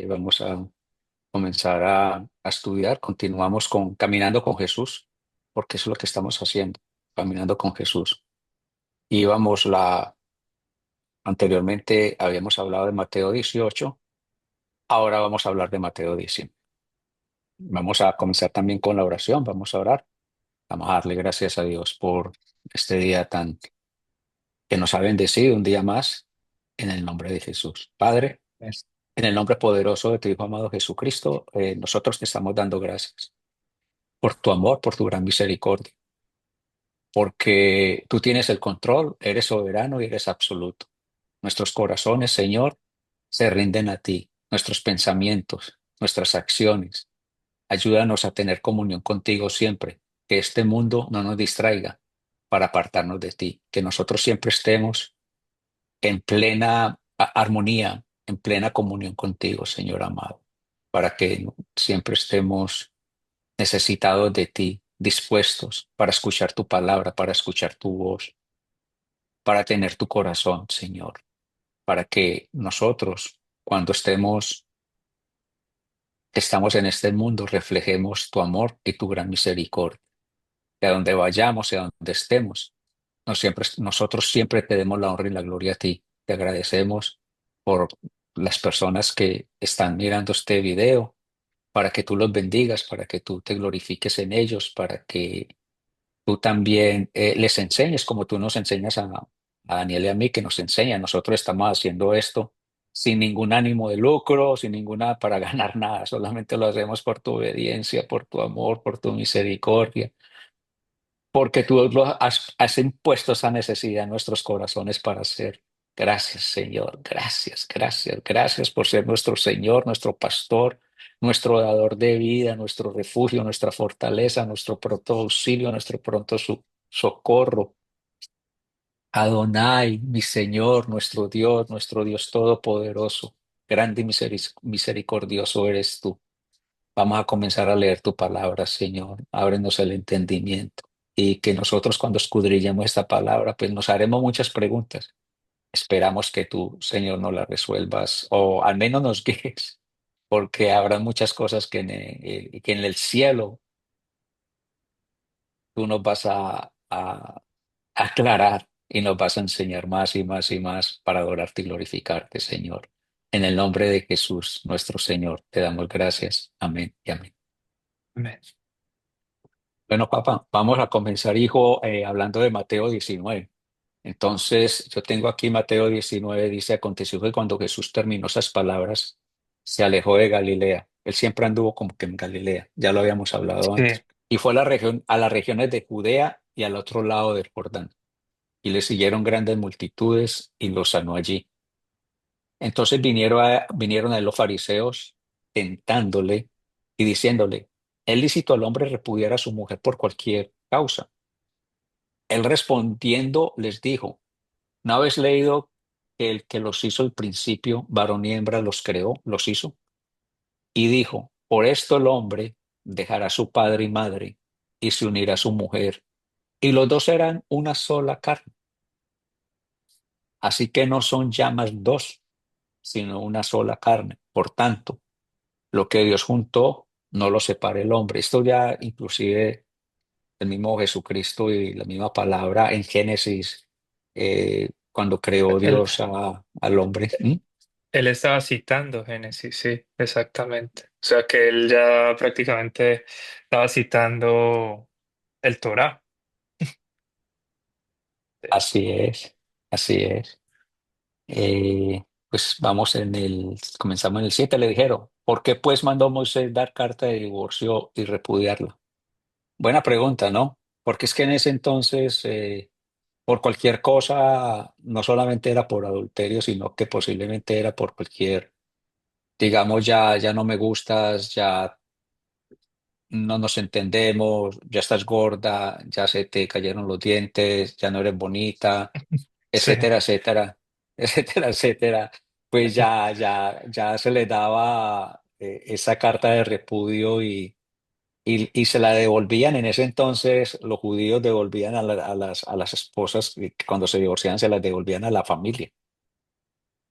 Vamos a comenzar a estudiar. Continuamos con Caminando con Jesús, porque eso es lo que estamos haciendo, caminando con Jesús. Y anteriormente habíamos hablado de Mateo 18, ahora vamos a hablar de Mateo 19. Vamos a comenzar también con la oración, vamos a orar. Vamos a darle gracias a Dios por este día tan que nos ha bendecido un día más en el nombre de Jesús. Padre, en el nombre poderoso de tu Hijo amado Jesucristo, nosotros te estamos dando gracias por tu amor, por tu gran misericordia, porque tú tienes el control, eres soberano y eres absoluto. Nuestros corazones, Señor, se rinden a ti, nuestros pensamientos, nuestras acciones. Ayúdanos a tener comunión contigo siempre, que este mundo no nos distraiga para apartarnos de ti, que nosotros siempre estemos en plena armonía, en plena comunión contigo, Señor amado, para que siempre estemos necesitados de ti, dispuestos para escuchar tu palabra, para escuchar tu voz, para tener tu corazón, Señor, para que nosotros, cuando estamos en este mundo, reflejemos tu amor y tu gran misericordia. Que a donde vayamos y a donde estemos, nosotros siempre te demos la honra y la gloria a ti. Te agradecemos por las personas que están mirando este video, para que tú los bendigas, para que tú te glorifiques en ellos, para que tú también les enseñes como tú nos enseñas a Daniel y a mí, que nos enseña. Nosotros estamos haciendo esto sin ningún ánimo de lucro, sin ninguna para ganar nada, solamente lo hacemos por tu obediencia, por tu amor, por tu misericordia, porque tú has impuesto esa necesidad en nuestros corazones para hacer. Gracias, Señor. Gracias, gracias, gracias por ser nuestro Señor, nuestro pastor, nuestro dador de vida, nuestro refugio, nuestra fortaleza, nuestro pronto auxilio, nuestro pronto socorro. Adonai, mi Señor, nuestro Dios todopoderoso, grande y misericordioso eres tú. Vamos a comenzar a leer tu palabra, Señor. Ábrenos el entendimiento y que nosotros cuando escudriñemos esta palabra, pues nos haremos muchas preguntas. Esperamos que tú, Señor, nos las resuelvas o al menos nos guíes, porque habrá muchas cosas que en el cielo tú nos vas a aclarar y nos vas a enseñar más y más y más para adorarte y glorificarte, Señor. En el nombre de Jesús, nuestro Señor, te damos gracias. Amén y amén. Amén. Bueno, papá, vamos a comenzar, hijo, hablando de Mateo 19. Entonces, yo tengo aquí Mateo 19, dice, aconteció que cuando Jesús terminó esas palabras, se alejó de Galilea. Él siempre anduvo como que en Galilea, ya lo habíamos hablado Sí, antes. Y fue a a las regiones de Judea y al otro lado del Jordán. Y le siguieron grandes multitudes y los sanó allí. Entonces vinieron a él los fariseos tentándole y diciéndole, ¿es lícito al hombre repudiar a su mujer por cualquier causa? Él respondiendo les dijo, ¿no habéis leído que el que los hizo al principio, varón y hembra los creó, los hizo? Y dijo, por esto el hombre dejará a su padre y madre y se unirá a su mujer, y los dos serán una sola carne. Así que no son ya más dos, sino una sola carne. Por tanto, lo que Dios juntó, no lo separe el hombre. Esto ya inclusive el mismo Jesucristo y la misma palabra en Génesis, cuando creó él, Dios al hombre. ¿Mm? él estaba citando Génesis, sí, exactamente. O sea que él ya prácticamente estaba citando el Torá. Así es, así es. Pues comenzamos en el 7. Le dijeron, ¿por qué pues mandó Moisés dar carta de divorcio y repudiarla? Buena pregunta, ¿no? Porque es que en ese entonces, por cualquier cosa, no solamente era por adulterio, sino que posiblemente era por cualquier, digamos, ya no me gustas, ya no nos entendemos, ya estás gorda, ya se te cayeron los dientes, ya no eres bonita, Sí, etcétera, etcétera, etcétera, etcétera. Pues ya se le daba esa carta de repudio y se la devolvían. En ese entonces, los judíos devolvían a las esposas, que cuando se divorciaban, se las devolvían a la familia,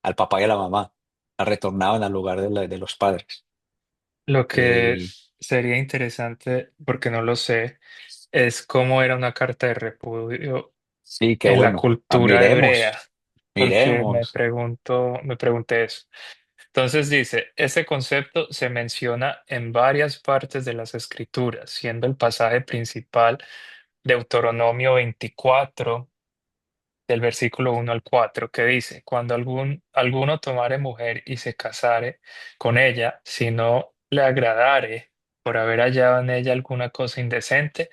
al papá y a la mamá. la retornaban al lugar de los padres. Lo que Y sería interesante, porque no lo sé, es cómo era una carta de repudio sí, qué en la bueno. Ah, cultura hebrea, miremos, porque miremos. me pregunté eso. Entonces dice, ese concepto se menciona en varias partes de las escrituras, siendo el pasaje principal Deuteronomio 24 del versículo 1 al 4 que dice, cuando alguno tomare mujer y se casare con ella, si no le agradare por haber hallado en ella alguna cosa indecente,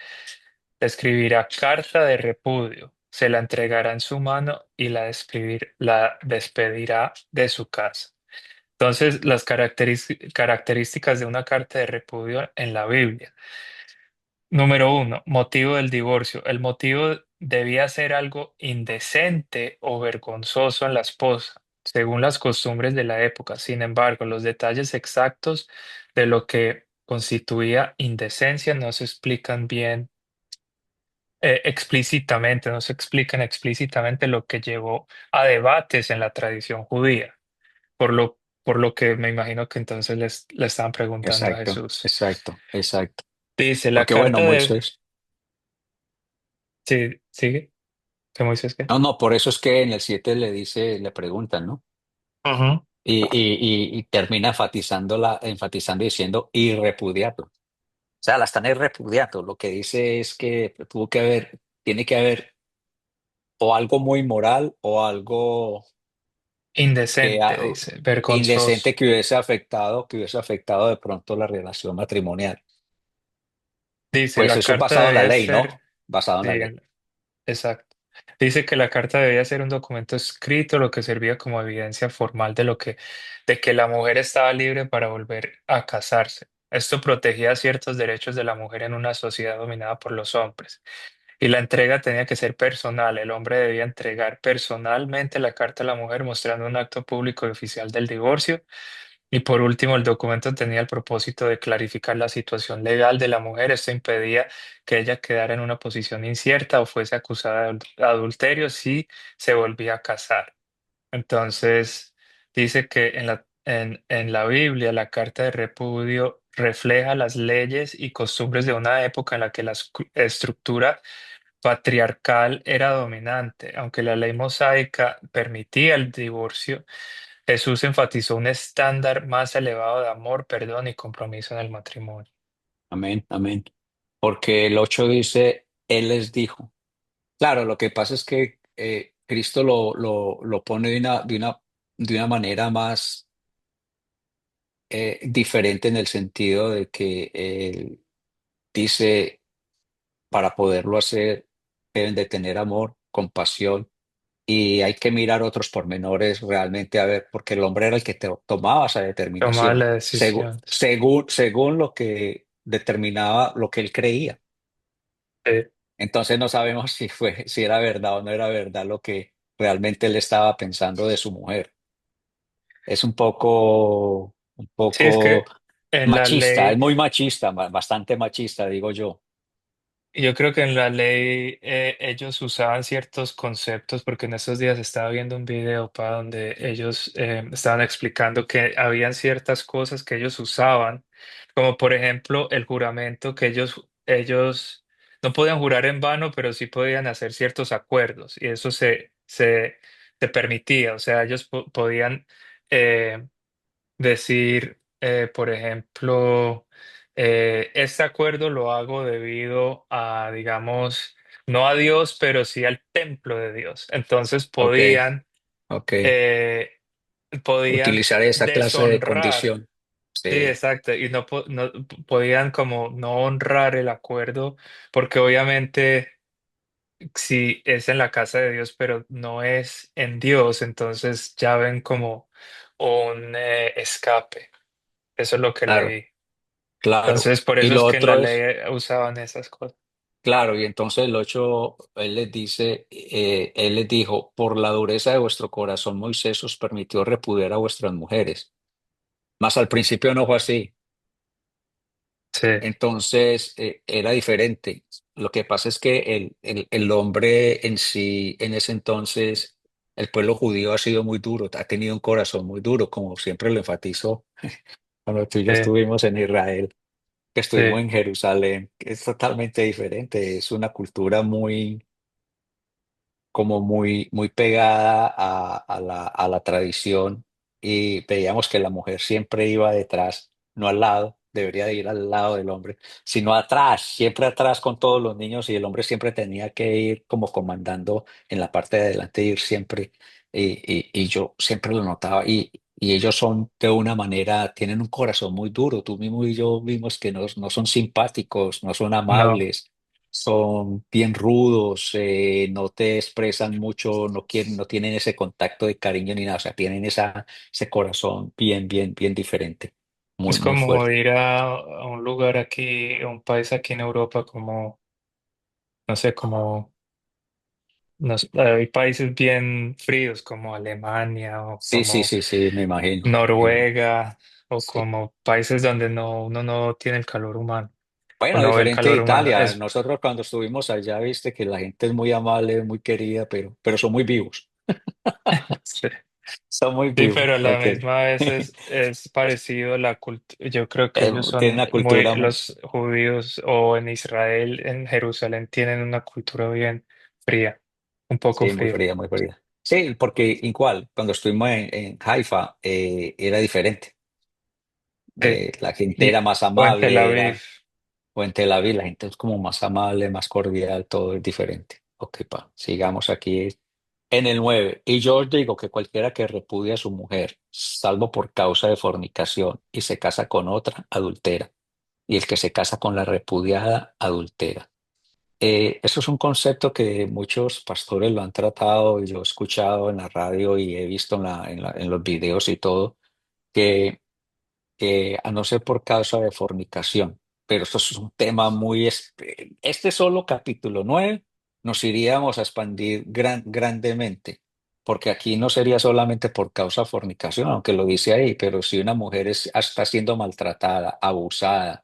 le escribirá carta de repudio, se la entregará en su mano y la despedirá de su casa. Entonces, las características de una carta de repudio en la Biblia. Número uno, motivo del divorcio. El motivo debía ser algo indecente o vergonzoso en la esposa, según las costumbres de la época. Sin embargo, los detalles exactos de lo que constituía indecencia no se explican bien explícitamente, no se explican explícitamente, lo que llevó a debates en la tradición judía, por lo que me imagino que entonces le estaban preguntando a Exacto, Jesús. exacto, exacto. Dice la Porque bueno, carta de... Moisés. Sí, sigue. ¿Qué Moisés qué? No, no, por eso es que en el 7 le dice, le preguntan, ¿no? Ujú. Y termina enfatizando diciendo y repudiarlo. O sea, la están repudiando. Lo que dice es que tiene que haber o algo muy moral o algo que Indecente, dice, vergonzoso. indecente que hubiese afectado de pronto la relación matrimonial. Dice, Pues la eso es carta basado en la debía ley, ser... ¿no? Basado en Sí, la ley. exacto. Dice que la carta debía ser un documento escrito, lo que servía como evidencia formal de que la mujer estaba libre para volver a casarse. Esto protegía ciertos derechos de la mujer en una sociedad dominada por los hombres. Y la entrega tenía que ser personal. El hombre debía entregar personalmente la carta a la mujer mostrando un acto público y oficial del divorcio. Y por último, el documento tenía el propósito de clarificar la situación legal de la mujer. Esto impedía que ella quedara en una posición incierta o fuese acusada de adulterio si se volvía a casar. Entonces, dice que en la Biblia la carta de repudio refleja las leyes y costumbres de una época en la que la estructura patriarcal era dominante. Aunque la ley mosaica permitía el divorcio, Jesús enfatizó un estándar más elevado de amor, perdón y compromiso en el matrimonio. Amén, amén. Porque el 8 dice, Él les dijo. Claro, lo que pasa es que Cristo lo pone de una manera más diferente en el sentido de que Él dice, para poderlo hacer, deben de tener amor, compasión, y hay que mirar otros pormenores realmente a ver, porque el hombre era el que tomaba esa Tomar determinación, la decisión. según lo que determinaba lo que él creía. Sí, Entonces no sabemos si era verdad o no era verdad lo que realmente él estaba pensando de su mujer. Es un sí, es poco que en la machista, es ley, muy machista, bastante machista, digo yo. yo creo que en la ley ellos usaban ciertos conceptos, porque en estos días estaba viendo un video para donde ellos estaban explicando que habían ciertas cosas que ellos usaban, como por ejemplo el juramento que ellos no podían jurar en vano, pero sí podían hacer ciertos acuerdos y eso se permitía, o sea, ellos podían eh, decir, por ejemplo, este acuerdo lo hago debido a, digamos, no a Dios, pero sí al templo de Dios. Entonces Ok, ok. eh, podían Utilizar esa clase de deshonrar. condición. Sí, Sí, exacto. Y podían como no honrar el acuerdo, porque obviamente si es en la casa de Dios, pero no es en Dios, entonces ya ven como un escape. Eso es lo que claro, leí. claro. Entonces, por Y eso es lo que en la otro ley es, usaban esas cosas. claro, y entonces el 8 él les dice, él les dijo, por la dureza de vuestro corazón, Moisés os permitió repudiar a vuestras mujeres. Mas al principio no fue así. Sí, Entonces era diferente. Lo que pasa es que el hombre en sí, en ese entonces, el pueblo judío ha sido muy duro, ha tenido un corazón muy duro, como siempre lo enfatizó cuando tú y yo Sí, estuvimos en Israel, que estuvimos sí, en Jerusalén, que es totalmente diferente, es una cultura muy, como muy, muy pegada a la tradición y veíamos que la mujer siempre iba detrás, no al lado, debería de ir al lado del hombre, sino atrás, siempre atrás con todos los niños y el hombre siempre tenía que ir como comandando en la parte de adelante, ir siempre y yo siempre lo notaba y ellos son de una manera, tienen un corazón muy duro, tú mismo y yo vimos que no son simpáticos, no son no, amables, son bien rudos, no te expresan mucho, no quieren, no tienen ese contacto de cariño ni nada, o sea, tienen ese corazón bien, bien, bien diferente, muy, es muy como fuerte. ir a un lugar aquí, a un país aquí en Europa, como, no sé, como, hay países bien fríos como Alemania o Sí, sí, como sí, sí, me imagino. Noruega o Sí. como países donde uno no tiene el calor humano o Bueno, no ve el diferente de calor humano. Italia. Nosotros cuando estuvimos allá, viste que la gente es muy amable, muy querida, pero son muy vivos. Sí, Son muy sí, vivos. pero a la Ok. misma vez es parecido a la cultura. Yo creo que ellos Tiene son una muy, cultura los judíos o en Israel, en Jerusalén, tienen una cultura bien fría, un poco sí, muy fría. fría, muy fría. Sí, porque igual, cuando estuvimos en Haifa, era diferente. Sí. La gente Y, era más o en Tel amable, Aviv. o en Tel Aviv la gente es como más amable, más cordial, todo es diferente. Ok, pa, sigamos aquí en el 9. Y yo os digo que cualquiera que repudia a su mujer, salvo por causa de fornicación, y se casa con otra, adultera. Y el que se casa con la repudiada, adultera. Eso es un concepto que muchos pastores lo han tratado, y yo he escuchado en la radio y he visto en los videos y todo, que a no ser por causa de fornicación. Pero esto es un tema muy... Este solo capítulo 9 nos iríamos a expandir grandemente, porque aquí no sería solamente por causa de fornicación, aunque lo dice ahí, pero si una mujer está siendo maltratada, abusada,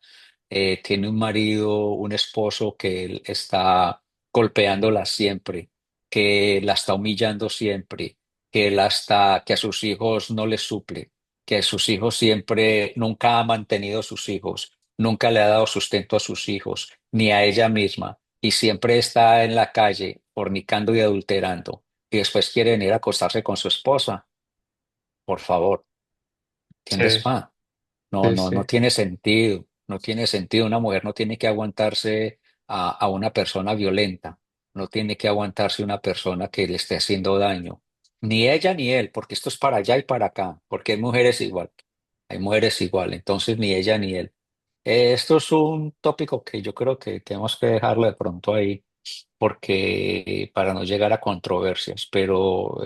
tiene un marido, un esposo que él está golpeándola siempre, que la está humillando siempre, que a sus hijos no les suple, que sus hijos siempre, nunca ha mantenido a sus hijos, nunca le ha dado sustento a sus hijos, ni a ella misma, y siempre está en la calle fornicando y adulterando, y después quiere venir a acostarse con su esposa. Por favor, ¿entiendes, Sí, pa? No, sí, no, no sí, tiene sentido, no tiene sentido. Una mujer no tiene que aguantarse a una persona violenta, no tiene que aguantarse una persona que le esté haciendo daño, ni ella ni él, porque esto es para allá y para acá, porque hay mujeres igual, entonces ni ella ni él. Esto es un tópico que yo creo que tenemos que dejarlo de pronto ahí, porque para no llegar a controversias, pero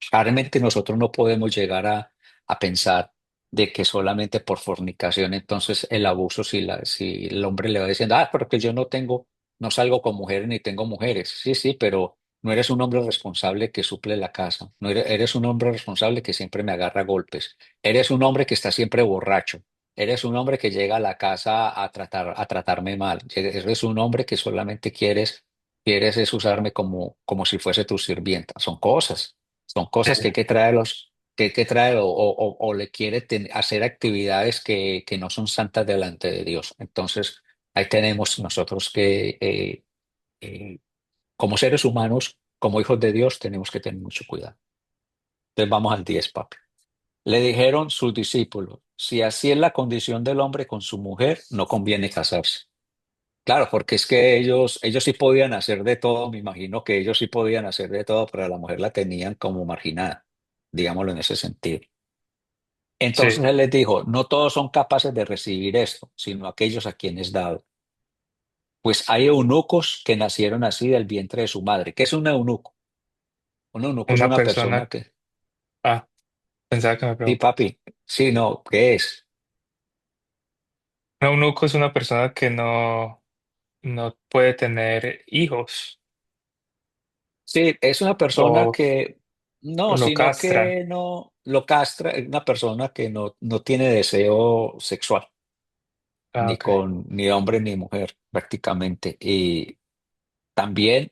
claramente nosotros no podemos llegar a pensar de que solamente por fornicación, entonces el abuso, si el hombre le va diciendo, pero que yo no tengo, no salgo con mujeres ni tengo mujeres. Sí, sí, pero no eres un hombre responsable que suple la casa. No eres un hombre responsable que siempre me agarra a golpes. Eres un hombre que está siempre borracho. Eres un hombre que llega a la casa a tratarme mal. Eres un hombre que solamente quieres es usarme como si fuese tu sirvienta. Son sí. cosas que hay que traerlos, que hay que traer o le quiere hacer actividades que no son santas delante de Dios. Entonces, ahí tenemos nosotros que, eh, como seres humanos, como hijos de Dios, tenemos que tener mucho cuidado. Entonces, vamos al 10, papi. Le dijeron sus discípulos, si así es la condición del hombre con su mujer, no conviene casarse. Claro, porque es que ellos sí podían hacer de todo, me imagino que ellos sí podían hacer de todo, pero a la mujer la tenían como marginada, digámoslo en ese sentido. Entonces Sí, él les dijo, no todos son capaces de recibir esto, sino aquellos a quienes dado. Pues hay eunucos que nacieron así del vientre de su madre. ¿Qué es un eunuco? Un eunuco es una una persona persona, que, ah, pensaba que me sí, preguntaba. papi, sí, no, ¿qué es? Un eunuco es una persona que no puede tener hijos Sí, es una persona o, que, o no, lo sino castran. que no lo castra, es una persona que no tiene deseo sexual, Ah, ok. ni hombre ni mujer, prácticamente. Y también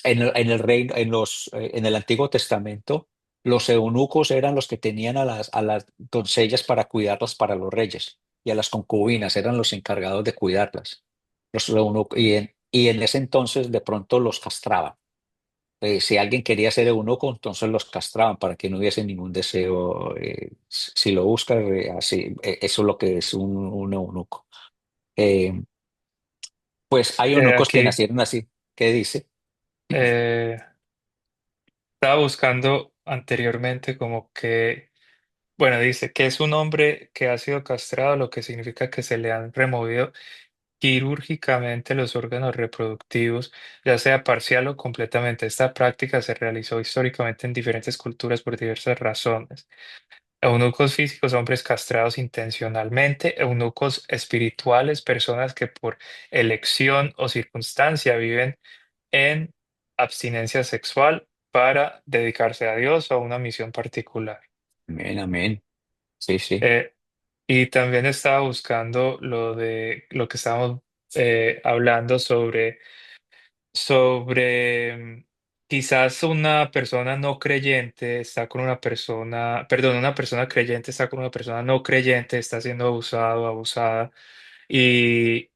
en el reino, en el Antiguo Testamento, los eunucos eran los que tenían a las doncellas para cuidarlas para los reyes, y a las concubinas eran los encargados de cuidarlas. Y en ese entonces de pronto los castraban. Si alguien quería ser eunuco, entonces los castraban para que no hubiese ningún deseo. Si lo buscas, así, eso es lo que es un eunuco. Eh, pues hay eunucos que Aquí nacieron así. ¿Qué dice? eh, estaba buscando anteriormente como que, bueno, dice que es un hombre que ha sido castrado, lo que significa que se le han removido quirúrgicamente los órganos reproductivos, ya sea parcial o completamente. Esta práctica se realizó históricamente en diferentes culturas por diversas razones. Eunucos físicos, hombres castrados intencionalmente; eunucos espirituales, personas que por elección o circunstancia viven en abstinencia sexual para dedicarse a Dios o a una misión particular. Amén, amén. Sí, sí. Eh, y también estaba buscando lo de lo que estábamos hablando sobre quizás una persona no creyente está con una persona, perdón, una persona creyente está con una persona no creyente, está siendo abusado, abusada. Y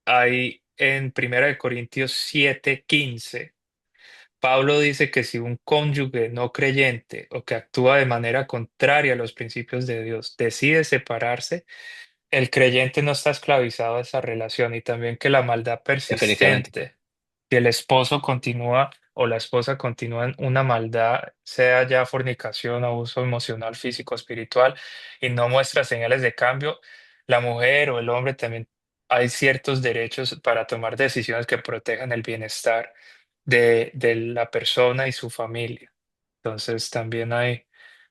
hay en Primera de Corintios 7:15, Pablo dice que si un cónyuge no creyente o que actúa de manera contraria a los principios de Dios decide separarse, el creyente no está esclavizado a esa relación, y también que la maldad Definitivamente. persistente, si el esposo continúa o la esposa continúa en una maldad, sea ya fornicación, abuso emocional, físico, espiritual, y no muestra señales de cambio, la mujer o el hombre también hay ciertos derechos para tomar decisiones que protejan el bienestar de la persona y su familia. Entonces también hay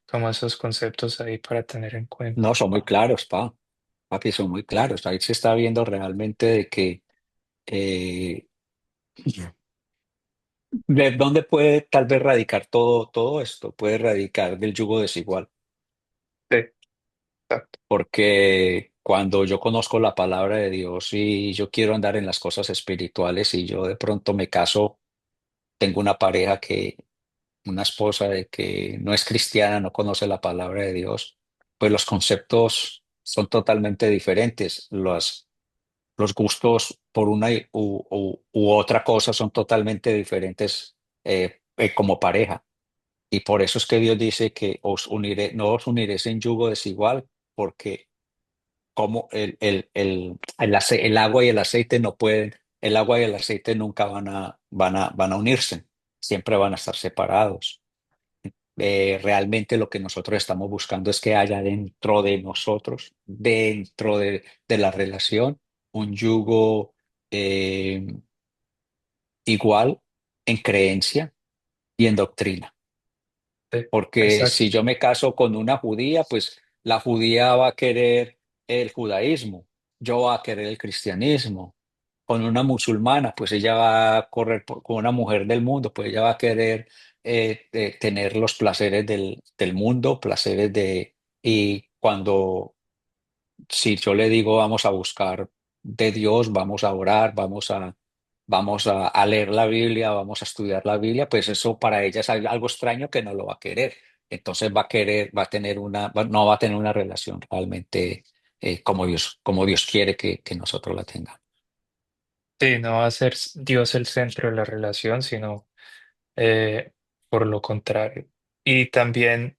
como esos conceptos ahí para tener en cuenta. No, son muy claros, papi, son muy claros. Ahí se está viendo realmente de que eh, de dónde puede tal vez radicar todo esto. Puede radicar del yugo desigual. Sí, exacto. Porque cuando yo conozco la palabra de Dios y yo quiero andar en las cosas espirituales y yo de pronto me caso, tengo una pareja una esposa de que no es cristiana, no conoce la palabra de Dios, pues los conceptos son totalmente diferentes. Los gustos por una u otra cosa son totalmente diferentes como pareja. Y por eso es que Dios dice que no os uniréis en yugo desigual, porque como el agua y el aceite no pueden, el agua y el aceite nunca van a unirse, siempre van a estar separados. Realmente lo que nosotros estamos buscando es que haya dentro de nosotros, dentro de la relación, un yugo eh, igual en creencia y en doctrina. Sí, Porque si exacto. yo me caso con una judía, pues la judía va a querer el judaísmo, yo voy a querer el cristianismo. Con una musulmana, pues ella va a correr con una mujer del mundo, pues ella va a querer tener los placeres del mundo, placeres y cuando, si yo le digo vamos a buscar de Dios, vamos a orar, a leer la Biblia, vamos a estudiar la Biblia, pues eso para ella es algo extraño que no lo va a querer. Entonces va a tener no va a tener una relación realmente como Dios quiere que nosotros la tengamos. Sí, no va a ser Dios el centro de la relación, sino eh, por lo contrario. Y también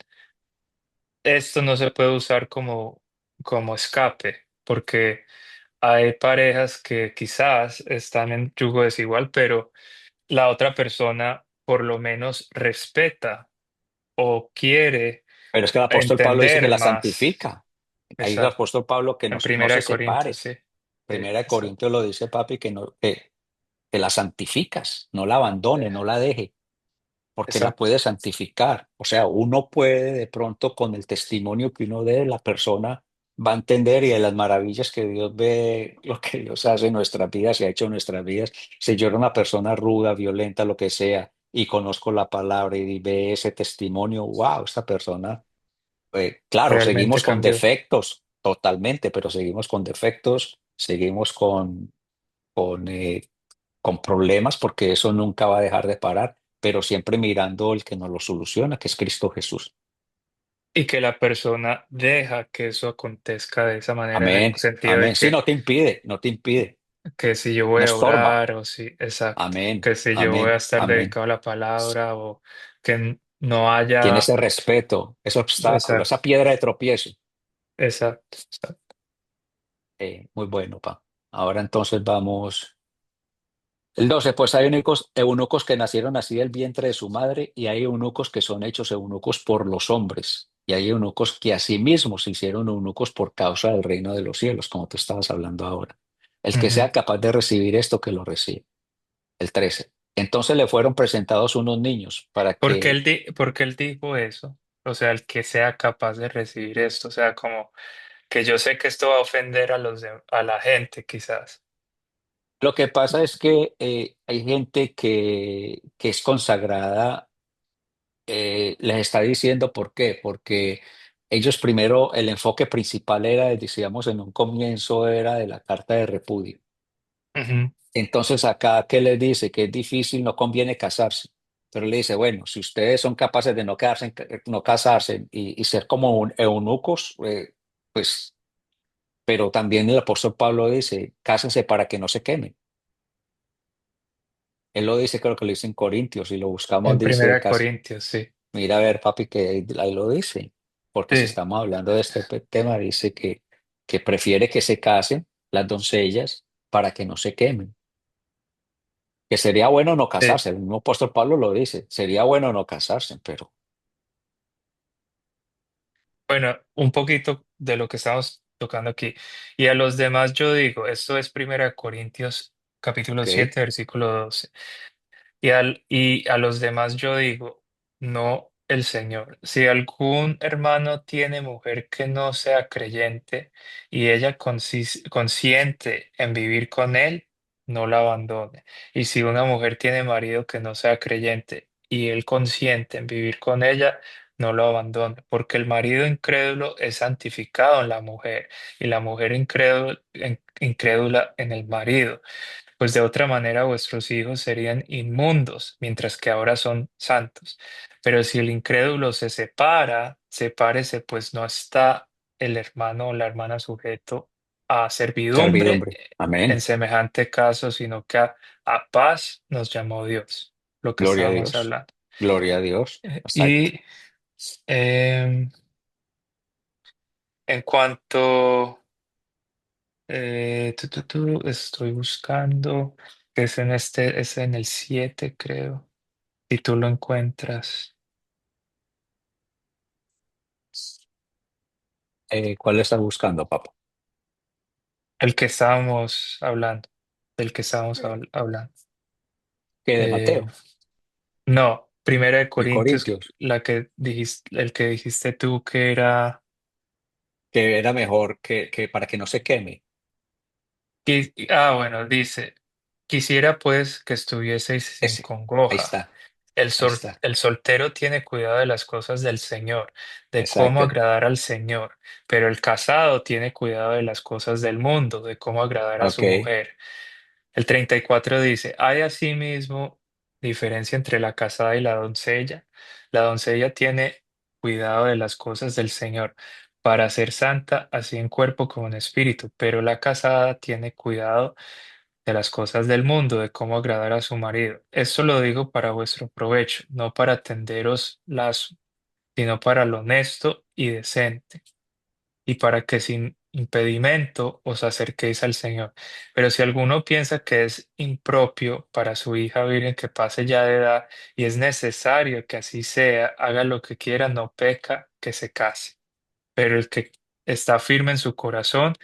esto no se puede usar como escape, porque hay parejas que quizás están en yugo desigual, pero la otra persona por lo menos respeta o quiere Pero es que el apóstol Pablo dice que entender la más. santifica. Ahí el Exacto. apóstol Pablo que En no Primera se de Corintios, separe. sí. Sí, Primera de exacto. Corintios lo dice, papi, que la santificas, no la abandone, no la deje, porque la Exacto. puede santificar. O sea, uno puede de pronto con el testimonio que uno dé, la persona va a entender y de las maravillas que Dios ve, lo que Dios hace en nuestras vidas y ha hecho en nuestras vidas. Si yo era una persona ruda, violenta, lo que sea, y conozco la palabra y ve ese testimonio, wow, esta persona claro, Realmente seguimos con cambió. defectos totalmente, pero seguimos con defectos, seguimos con con problemas, porque eso nunca va a dejar de parar, pero siempre mirando el que nos lo soluciona, que es Cristo Jesús. Y que la persona deja que eso acontezca de esa manera, en el Amén, sentido de amén. Sí, no te impide, no te impide, que si yo no voy a estorba. orar o si, exacto, Amén, que si yo voy a amén, estar amén. dedicado a la palabra o que no Tiene haya, ese respeto, ese obstáculo, exacto, esa piedra de tropiezo. exacto, exacto. Muy bueno, pa. Ahora entonces vamos. El 12, pues hay eunucos que nacieron así del vientre de su madre, y hay eunucos que son hechos eunucos por los hombres, y hay eunucos que asimismo se hicieron eunucos por causa del reino de los cielos, como tú estabas hablando ahora. El que Ujú. sea capaz de recibir esto, que lo reciba. El 13. Entonces le fueron presentados unos niños para que Porque él dijo eso? O sea, el que sea capaz de recibir esto, o sea, como que yo sé que esto va a ofender a a la gente, quizás. lo que pasa es que hay gente que es consagrada, les está diciendo por qué, porque ellos primero, el enfoque principal era, decíamos en un comienzo, era de la carta de repudio. Ujú. Entonces acá, ¿qué les dice? Que es difícil, no conviene casarse. Pero le dice, bueno, si ustedes son capaces de no, no casarse y ser como eunucos, pues, pero también el apóstol Pablo dice, cásense para que no se quemen. Él lo dice, creo que lo dice en Corintios, si lo buscamos, En Primera dice, de Corintios, sí. mira a ver, papi, que ahí lo dice, porque si Sí, estamos hablando de este tema, dice que prefiere que se casen las doncellas para que no se quemen, que sería bueno no sí. casarse, el mismo apóstol Pablo lo dice, sería bueno no casarse, pero Bueno, un poquito de lo que estamos tocando aquí. Y a los demás yo digo, esto es Primera de Corintios capítulo ok, 7 versículo 12. Y a los demás yo digo, no el Señor. Si algún hermano tiene mujer que no sea creyente y ella consiente en vivir con él, no la abandone. Y si una mujer tiene marido que no sea creyente y él consiente en vivir con ella, no lo abandone, porque el marido incrédulo es santificado en la mujer y la mujer incrédula en el marido, pues de otra manera vuestros hijos serían inmundos, mientras que ahora son santos. Pero si el incrédulo se separa, sepárese, pues no está el hermano o la hermana sujeto a servidumbre servidumbre. en Amén. semejante caso, sino que a paz nos llamó Dios, lo que Gloria a estábamos Dios. hablando. Gloria a Dios. Exacto. Y en cuanto, estoy buscando, que es en es en el 7 creo. Si tú lo encuentras, ¿Cuál estás buscando, papá? el que estábamos hablando, del que estábamos hablando. ¿Qué de Eh, Mateo? no, Primera de De Corintios, Corintios, la que dijiste, el que dijiste tú que era, que era mejor que para que no se queme. bueno, dice, quisiera pues que estuvieseis sin Ese. Ahí congoja. está, ahí está. El soltero tiene cuidado de las cosas del Señor, de cómo Exacto. agradar al Señor, pero el casado tiene cuidado de las cosas del mundo, de cómo agradar a Ok. su mujer. El 34 dice, hay asimismo diferencia entre la casada y la doncella. La doncella tiene cuidado de las cosas del Señor para ser santa, así en cuerpo como en espíritu, pero la casada tiene cuidado de las cosas del mundo, de cómo agradar a su marido. Esto lo digo para vuestro provecho, no para tenderos lazo, sino para lo honesto y decente, y para que sin impedimento os acerquéis al Señor. Pero si alguno piensa que es impropio para su hija virgen que pase ya de edad y es necesario que así sea, haga lo que quiera, no peca, que se case. Pero el que está firme en su corazón,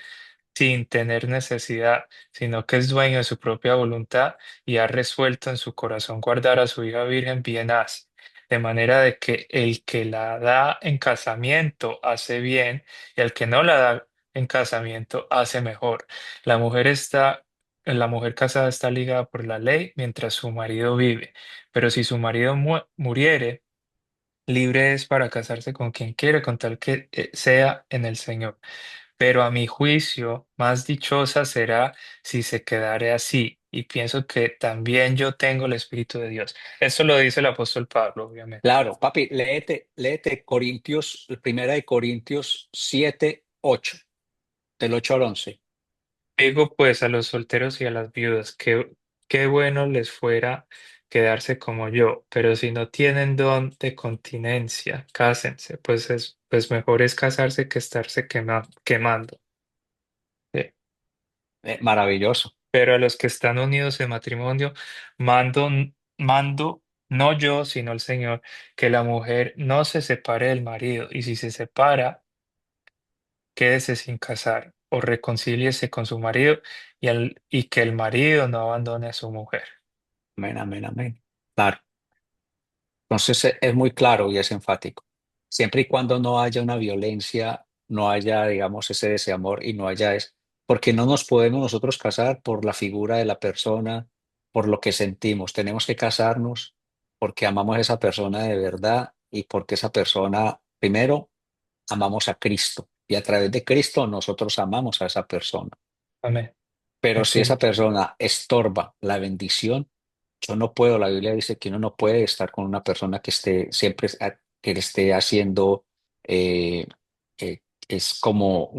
sin tener necesidad, sino que es dueño de su propia voluntad y ha resuelto en su corazón guardar a su hija virgen, bien hace. De manera de que el que la da en casamiento hace bien y el que no la da en casamiento hace mejor. La mujer casada está ligada por la ley mientras su marido vive, pero si su marido muriere, libre es para casarse con quien quiere, con tal que sea en el Señor. Pero a mi juicio, más dichosa será si se quedare así, y pienso que también yo tengo el Espíritu de Dios. Eso lo dice el apóstol Pablo, obviamente. Claro, papi, léete Corintios, primera de Corintios 7:8, del 8 al 11. Digo pues a los solteros y a las viudas que qué bueno les fuera quedarse como yo, pero si no tienen don de continencia, cásense, pues mejor es casarse que estarse quemando. Sí. Maravilloso. Pero a los que están unidos en matrimonio, mando, mando, no yo, sino el Señor, que la mujer no se separe del marido, y si se separa, quédese sin casar, o reconcíliese con su marido, y que el marido no abandone a su mujer. Amén, amén, amén. Claro. Entonces es muy claro y es enfático. Siempre y cuando no haya una violencia, no haya, digamos, ese desamor y no haya es, porque no nos podemos nosotros casar por la figura de la persona, por lo que sentimos. Tenemos que casarnos porque amamos a esa persona de verdad y porque esa persona, primero, amamos a Cristo y a través de Cristo nosotros amamos a esa persona. Amén. Pero si Así esa es. persona estorba la bendición, yo no puedo, la Biblia dice que uno no puede estar con una persona que esté siempre, que le esté haciendo, eh, es como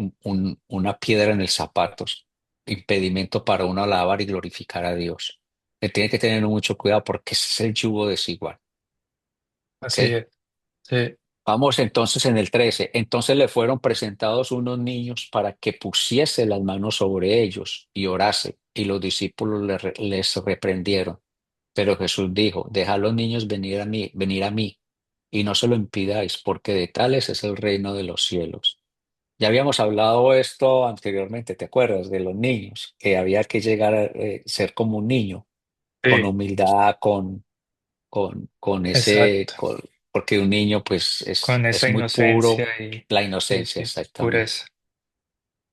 una piedra en el zapatos, impedimento para uno alabar y glorificar a Dios. Le tiene que tener mucho cuidado porque ese es el yugo desigual, ¿ok? Así es. Sí. Vamos entonces en el 13. Entonces le fueron presentados unos niños para que pusiese las manos sobre ellos y orase. Y los discípulos les reprendieron. Pero Jesús dijo, dejad a los niños venir a mí, y no se lo impidáis, porque de tales es el reino de los cielos. Ya habíamos hablado esto anteriormente, ¿te acuerdas? De los niños, que había que llegar a ser como un niño, con Sí, humildad, con ese, exacto. porque un niño pues Con es esa muy puro, inocencia la y inocencia sí, exactamente. pureza.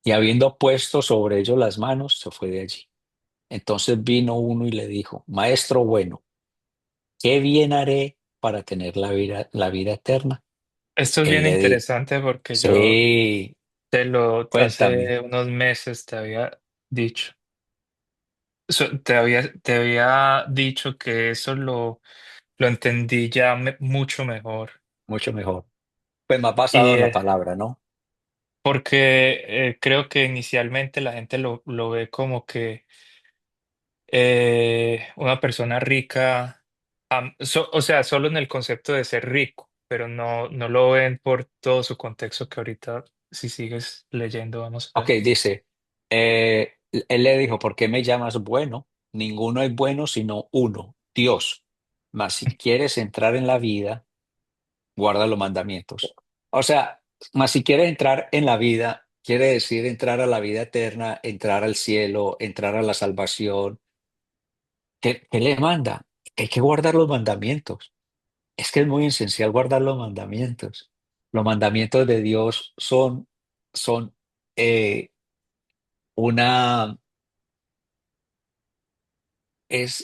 Y habiendo puesto sobre ellos las manos, se fue de allí. Entonces vino uno y le dijo, Maestro bueno, ¿qué bien haré para tener la vida eterna? Esto es Él bien le dijo, interesante porque yo sí, te lo cuéntame, hace unos meses te había dicho. Te había dicho que eso lo entendí ya mucho mejor. mucho mejor. Pues más basado Y en la palabra, ¿no? porque creo que inicialmente la gente lo ve como que una persona rica, o sea, solo en el concepto de ser rico, pero no lo ven por todo su contexto que ahorita, si sigues leyendo, vamos a Ok, ver. dice, él le dijo, ¿por qué me llamas bueno? Ninguno es bueno sino uno, Dios. Mas si quieres entrar en la vida, guarda los mandamientos. O sea, mas si quieres entrar en la vida, quiere decir entrar a la vida eterna, entrar al cielo, entrar a la salvación. ¿Qué le manda? Hay que guardar los mandamientos. Es que es muy esencial guardar los mandamientos. Los mandamientos de Dios son eh, una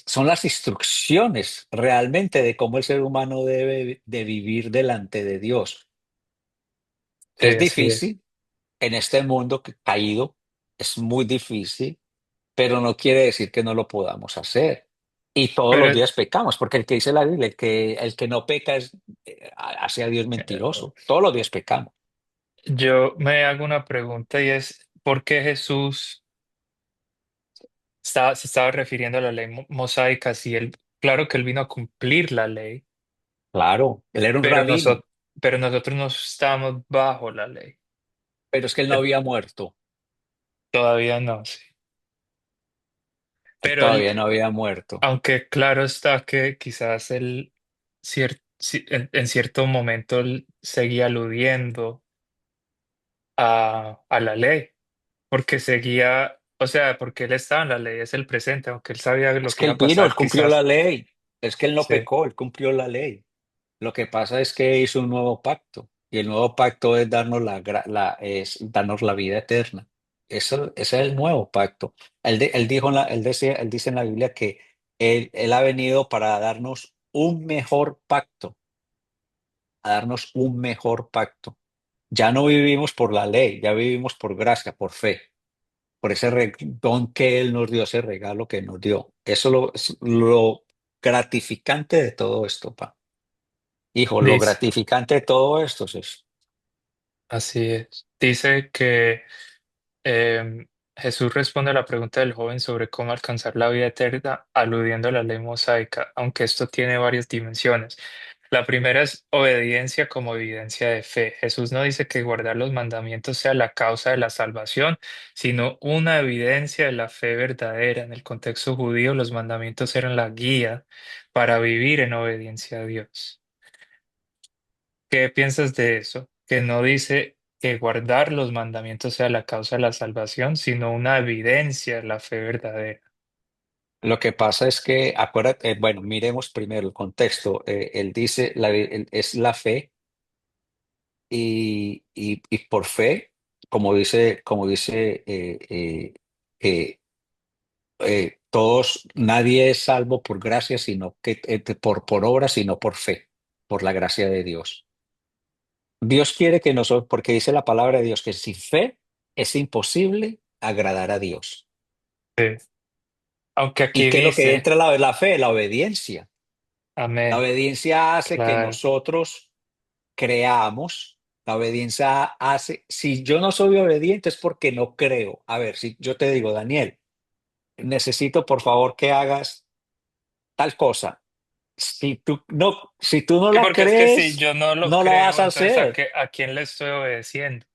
son las instrucciones realmente de cómo el ser humano debe de vivir delante de Dios. Sí, Es así es. difícil en este mundo caído, es muy difícil, pero no quiere decir que no lo podamos hacer. Y todos los Pero días pecamos, porque el que dice la Biblia, el que no peca hace a Dios mentiroso. Todos los días pecamos. yo me hago una pregunta y es, ¿por qué Jesús se estaba refiriendo a la ley mosaica si él, claro que él vino a cumplir la ley, Claro, él era un pero rabino, nosotros no estamos bajo la ley? pero es que él no Eh, había muerto. Todavía no, sí. Él Pero todavía no había muerto. aunque claro está que quizás él en cierto momento él seguía aludiendo a la ley, porque seguía, o sea, porque él estaba en la ley, es el presente, aunque él sabía lo Es que que iba él a vino, él pasar, cumplió la quizás. ley. Es que él no Sí. pecó, él cumplió la ley. Lo que pasa es que hizo un nuevo pacto y el nuevo pacto es es darnos la vida eterna. Ese es el nuevo pacto. Él dijo él dice en la Biblia que él ha venido para darnos un mejor pacto, a darnos un mejor pacto. Ya no vivimos por la ley, ya vivimos por gracia, por fe. por ese don que Él nos dio, ese regalo que nos dio. Es lo gratificante de todo esto, pa. Hijo, lo Dice, gratificante de todo esto es eso. así es. Dice que Jesús responde a la pregunta del joven sobre cómo alcanzar la vida eterna, aludiendo a la ley mosaica, aunque esto tiene varias dimensiones. La primera es obediencia como evidencia de fe. Jesús no dice que guardar los mandamientos sea la causa de la salvación, sino una evidencia de la fe verdadera. En el contexto judío, los mandamientos eran la guía para vivir en obediencia a Dios. ¿Qué piensas de eso? Que no dice que guardar los mandamientos sea la causa de la salvación, sino una evidencia de la fe verdadera. Lo que pasa es que, acuérdate, bueno, miremos primero el contexto. Él dice, es la fe y por fe, como dice todos, nadie es salvo por gracia, sino que por obra, sino por fe, por la gracia de Dios. Dios quiere que nosotros, porque dice la palabra de Dios, que sin fe es imposible agradar a Dios. Sí. Aunque ¿Y aquí qué es lo que dice, entra la fe? La obediencia. La amén, obediencia hace que claro. nosotros creamos. La obediencia hace, si yo no soy obediente es porque no creo. A ver, si yo te digo, Daniel, necesito por favor que hagas tal cosa. Si tú no Sí, la porque es que si crees, yo no lo no la vas creo, a entonces hacer. a quién le estoy obedeciendo?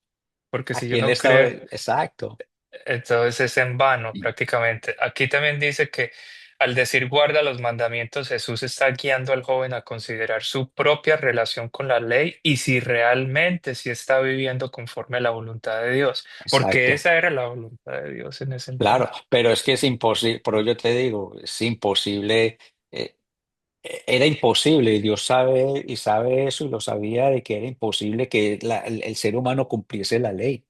Porque ¿A si yo quién le no está creo, Exacto. entonces es en vano prácticamente. Aquí también dice que al decir guarda los mandamientos, Jesús está guiando al joven a considerar su propia relación con la ley y si realmente si está viviendo conforme a la voluntad de Dios, porque Exacto. esa era la voluntad de Dios en ese Claro, entonces. pero es que es imposible, pero yo te digo, es imposible, eh, era imposible, y Dios sabe y sabe eso y lo sabía de que era imposible que el ser humano cumpliese la ley.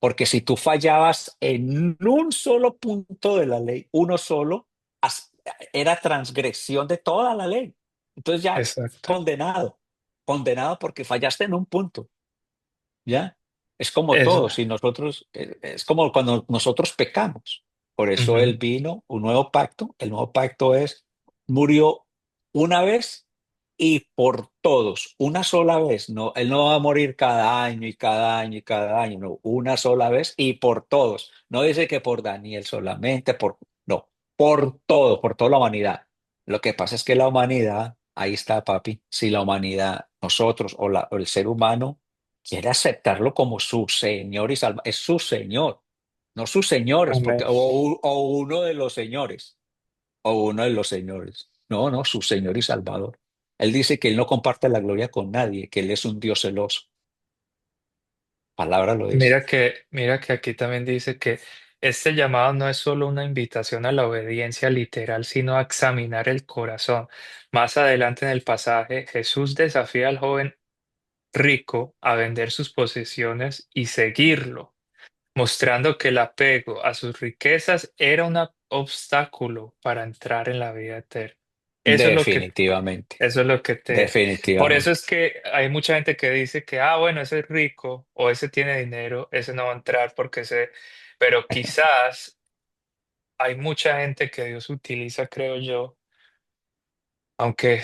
Porque si tú fallabas en un solo punto de la ley, uno solo, as- era transgresión de toda la ley. Entonces ya Exacto. condenado, condenado porque fallaste en un punto, ¿ya? Es como Es, todo, si nosotros, es como cuando nosotros pecamos. Por eso ujú, Él vino, un nuevo pacto. El nuevo pacto es, murió una vez y por todos, una sola vez. No, Él no va a morir cada año y cada año y cada año, no, una sola vez y por todos. No dice que por Daniel solamente, no, por todo, por toda la humanidad. Lo que pasa es que la humanidad, ahí está, papi, si la humanidad, nosotros o el ser humano quiere aceptarlo como su Señor y Salvador. Es su Señor, no sus señores, amén. porque, o uno de los señores, o uno de los señores. No, no, su Señor y Salvador. Él dice que Él no comparte la gloria con nadie, que Él es un Dios celoso. Palabra lo dice. Mira que aquí también dice que este llamado no es solo una invitación a la obediencia literal, sino a examinar el corazón. Más adelante en el pasaje, Jesús desafía al joven rico a vender sus posesiones y seguirlo, mostrando que el apego a sus riquezas era un obstáculo para entrar en la vida eterna. Eso es lo que Definitivamente, eso es lo que te... Por eso es definitivamente. que hay mucha gente que dice que, ah, bueno, ese es rico o ese tiene dinero, ese no va a entrar porque ese... Pero quizás hay mucha gente que Dios utiliza, creo yo, aunque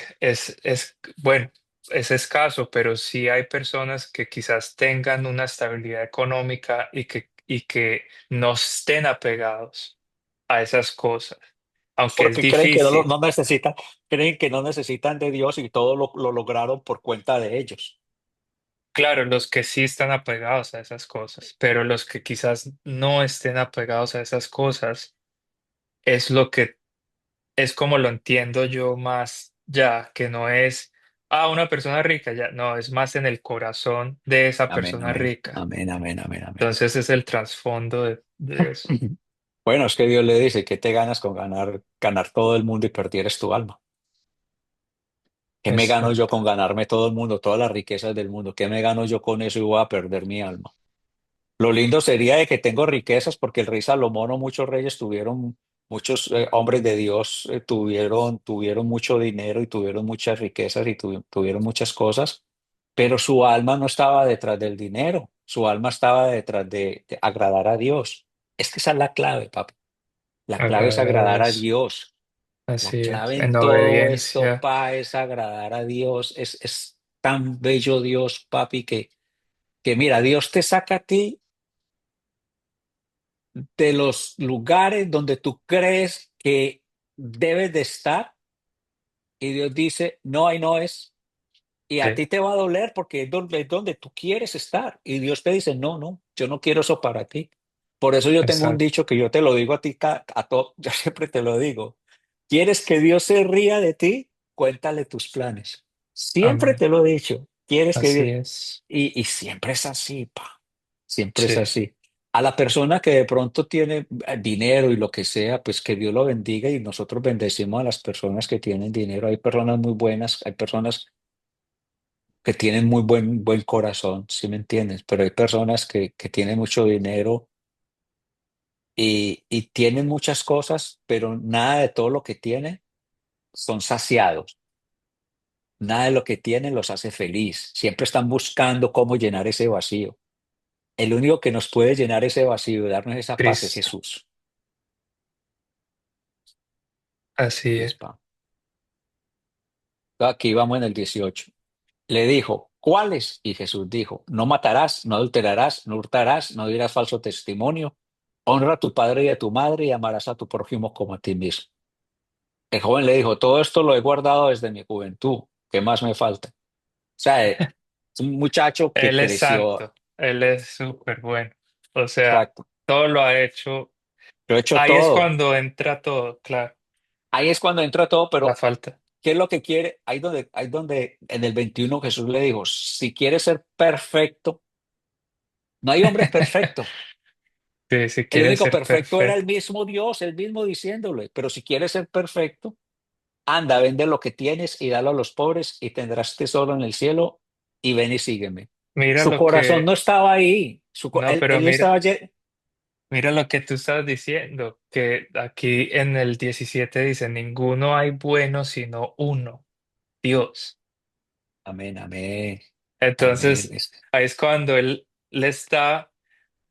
bueno, es escaso, pero sí hay personas que quizás tengan una estabilidad económica y que no estén apegados a esas cosas, aunque es Porque creen que difícil. no necesitan, creen que no necesitan de Dios y todo lo lograron por cuenta de ellos. Claro, los que sí están apegados a esas cosas, pero los que quizás no estén apegados a esas cosas es lo que es como lo entiendo yo más ya, que no es, una persona rica, ya, no, es más en el corazón de esa Amén, persona amén, rica. amén, amén, amén, amén. Entonces es el trasfondo de eso. Bueno, es que Dios le dice, ¿qué te ganas con ganar todo el mundo y perdieres tu alma? ¿Qué me gano yo Exacto. con ganarme todo el mundo, todas las riquezas del mundo? ¿Qué me gano yo con eso y voy a perder mi alma? Lo lindo sería de que tengo riquezas porque el rey Salomón o muchos reyes tuvieron, muchos hombres de Dios tuvieron mucho dinero y tuvieron muchas riquezas y tuvieron muchas cosas, pero su alma no estaba detrás del dinero, su alma estaba detrás de agradar a Dios. Es que esa es la clave, papá. La clave es Agradar a agradar a Dios. Dios. La Así es, clave en en todo esto, obediencia. pa, es agradar a Dios. Es tan bello Dios, papi, que mira, Dios te saca a ti de los lugares donde tú crees que debes de estar y Dios dice, no, ahí no es. Y a Sí, ti te va a doler porque es donde tú quieres estar. Y Dios te dice, no, no, yo no quiero eso para ti. Por eso yo tengo un exacto. dicho que yo te lo digo a ti, a todo, yo siempre te lo digo. ¿Quieres que Dios se ría de ti? Cuéntale tus planes. Siempre Amén. te lo he dicho. ¿Quieres que Así Dios? es. Y siempre es así, pa. Siempre es Sí, así. A la persona que de pronto tiene dinero y lo que sea, pues que Dios lo bendiga y nosotros bendecimos a las personas que tienen dinero. Hay personas muy buenas, hay personas que tienen muy buen corazón, ¿sí me entiendes? Pero hay personas que tienen mucho dinero y tienen muchas cosas, pero nada de todo lo que tienen son saciados. Nada de lo que tienen los hace feliz. Siempre están buscando cómo llenar ese vacío. El único que nos puede llenar ese vacío y darnos esa paz es Cristo. Jesús. Así Y es es. pa. Aquí vamos en el 18. Le dijo, ¿cuáles? Y Jesús dijo, no matarás, no adulterarás, no hurtarás, no dirás falso testimonio, honra a tu padre y a tu madre y amarás a tu prójimo como a ti mismo. El joven le dijo, todo esto lo he guardado desde mi juventud, ¿qué más me falta? O sea, es un muchacho que Él es creció, santo. Él es súper bueno. O sea, exacto, todo lo ha hecho. lo he hecho Ahí es todo. cuando entra todo, claro. Ahí es cuando entra todo, La pero falta. ¿qué es lo que quiere? Ahí donde en el 21 Jesús le dijo, si quieres ser perfecto, no hay hombres perfectos. Sí, si El quieres único ser perfecto era el perfecto. mismo Dios, el mismo diciéndole, pero si quieres ser perfecto, anda, vende lo que tienes y dalo a los pobres y tendrás tesoro en el cielo y ven y sígueme. Mira Su lo corazón no que. estaba ahí, No, pero él estaba mira lo que tú estás diciendo, que aquí en el 17 dice, ninguno hay bueno sino uno, Dios. amén, amén, amén. Entonces, ahí es cuando él le está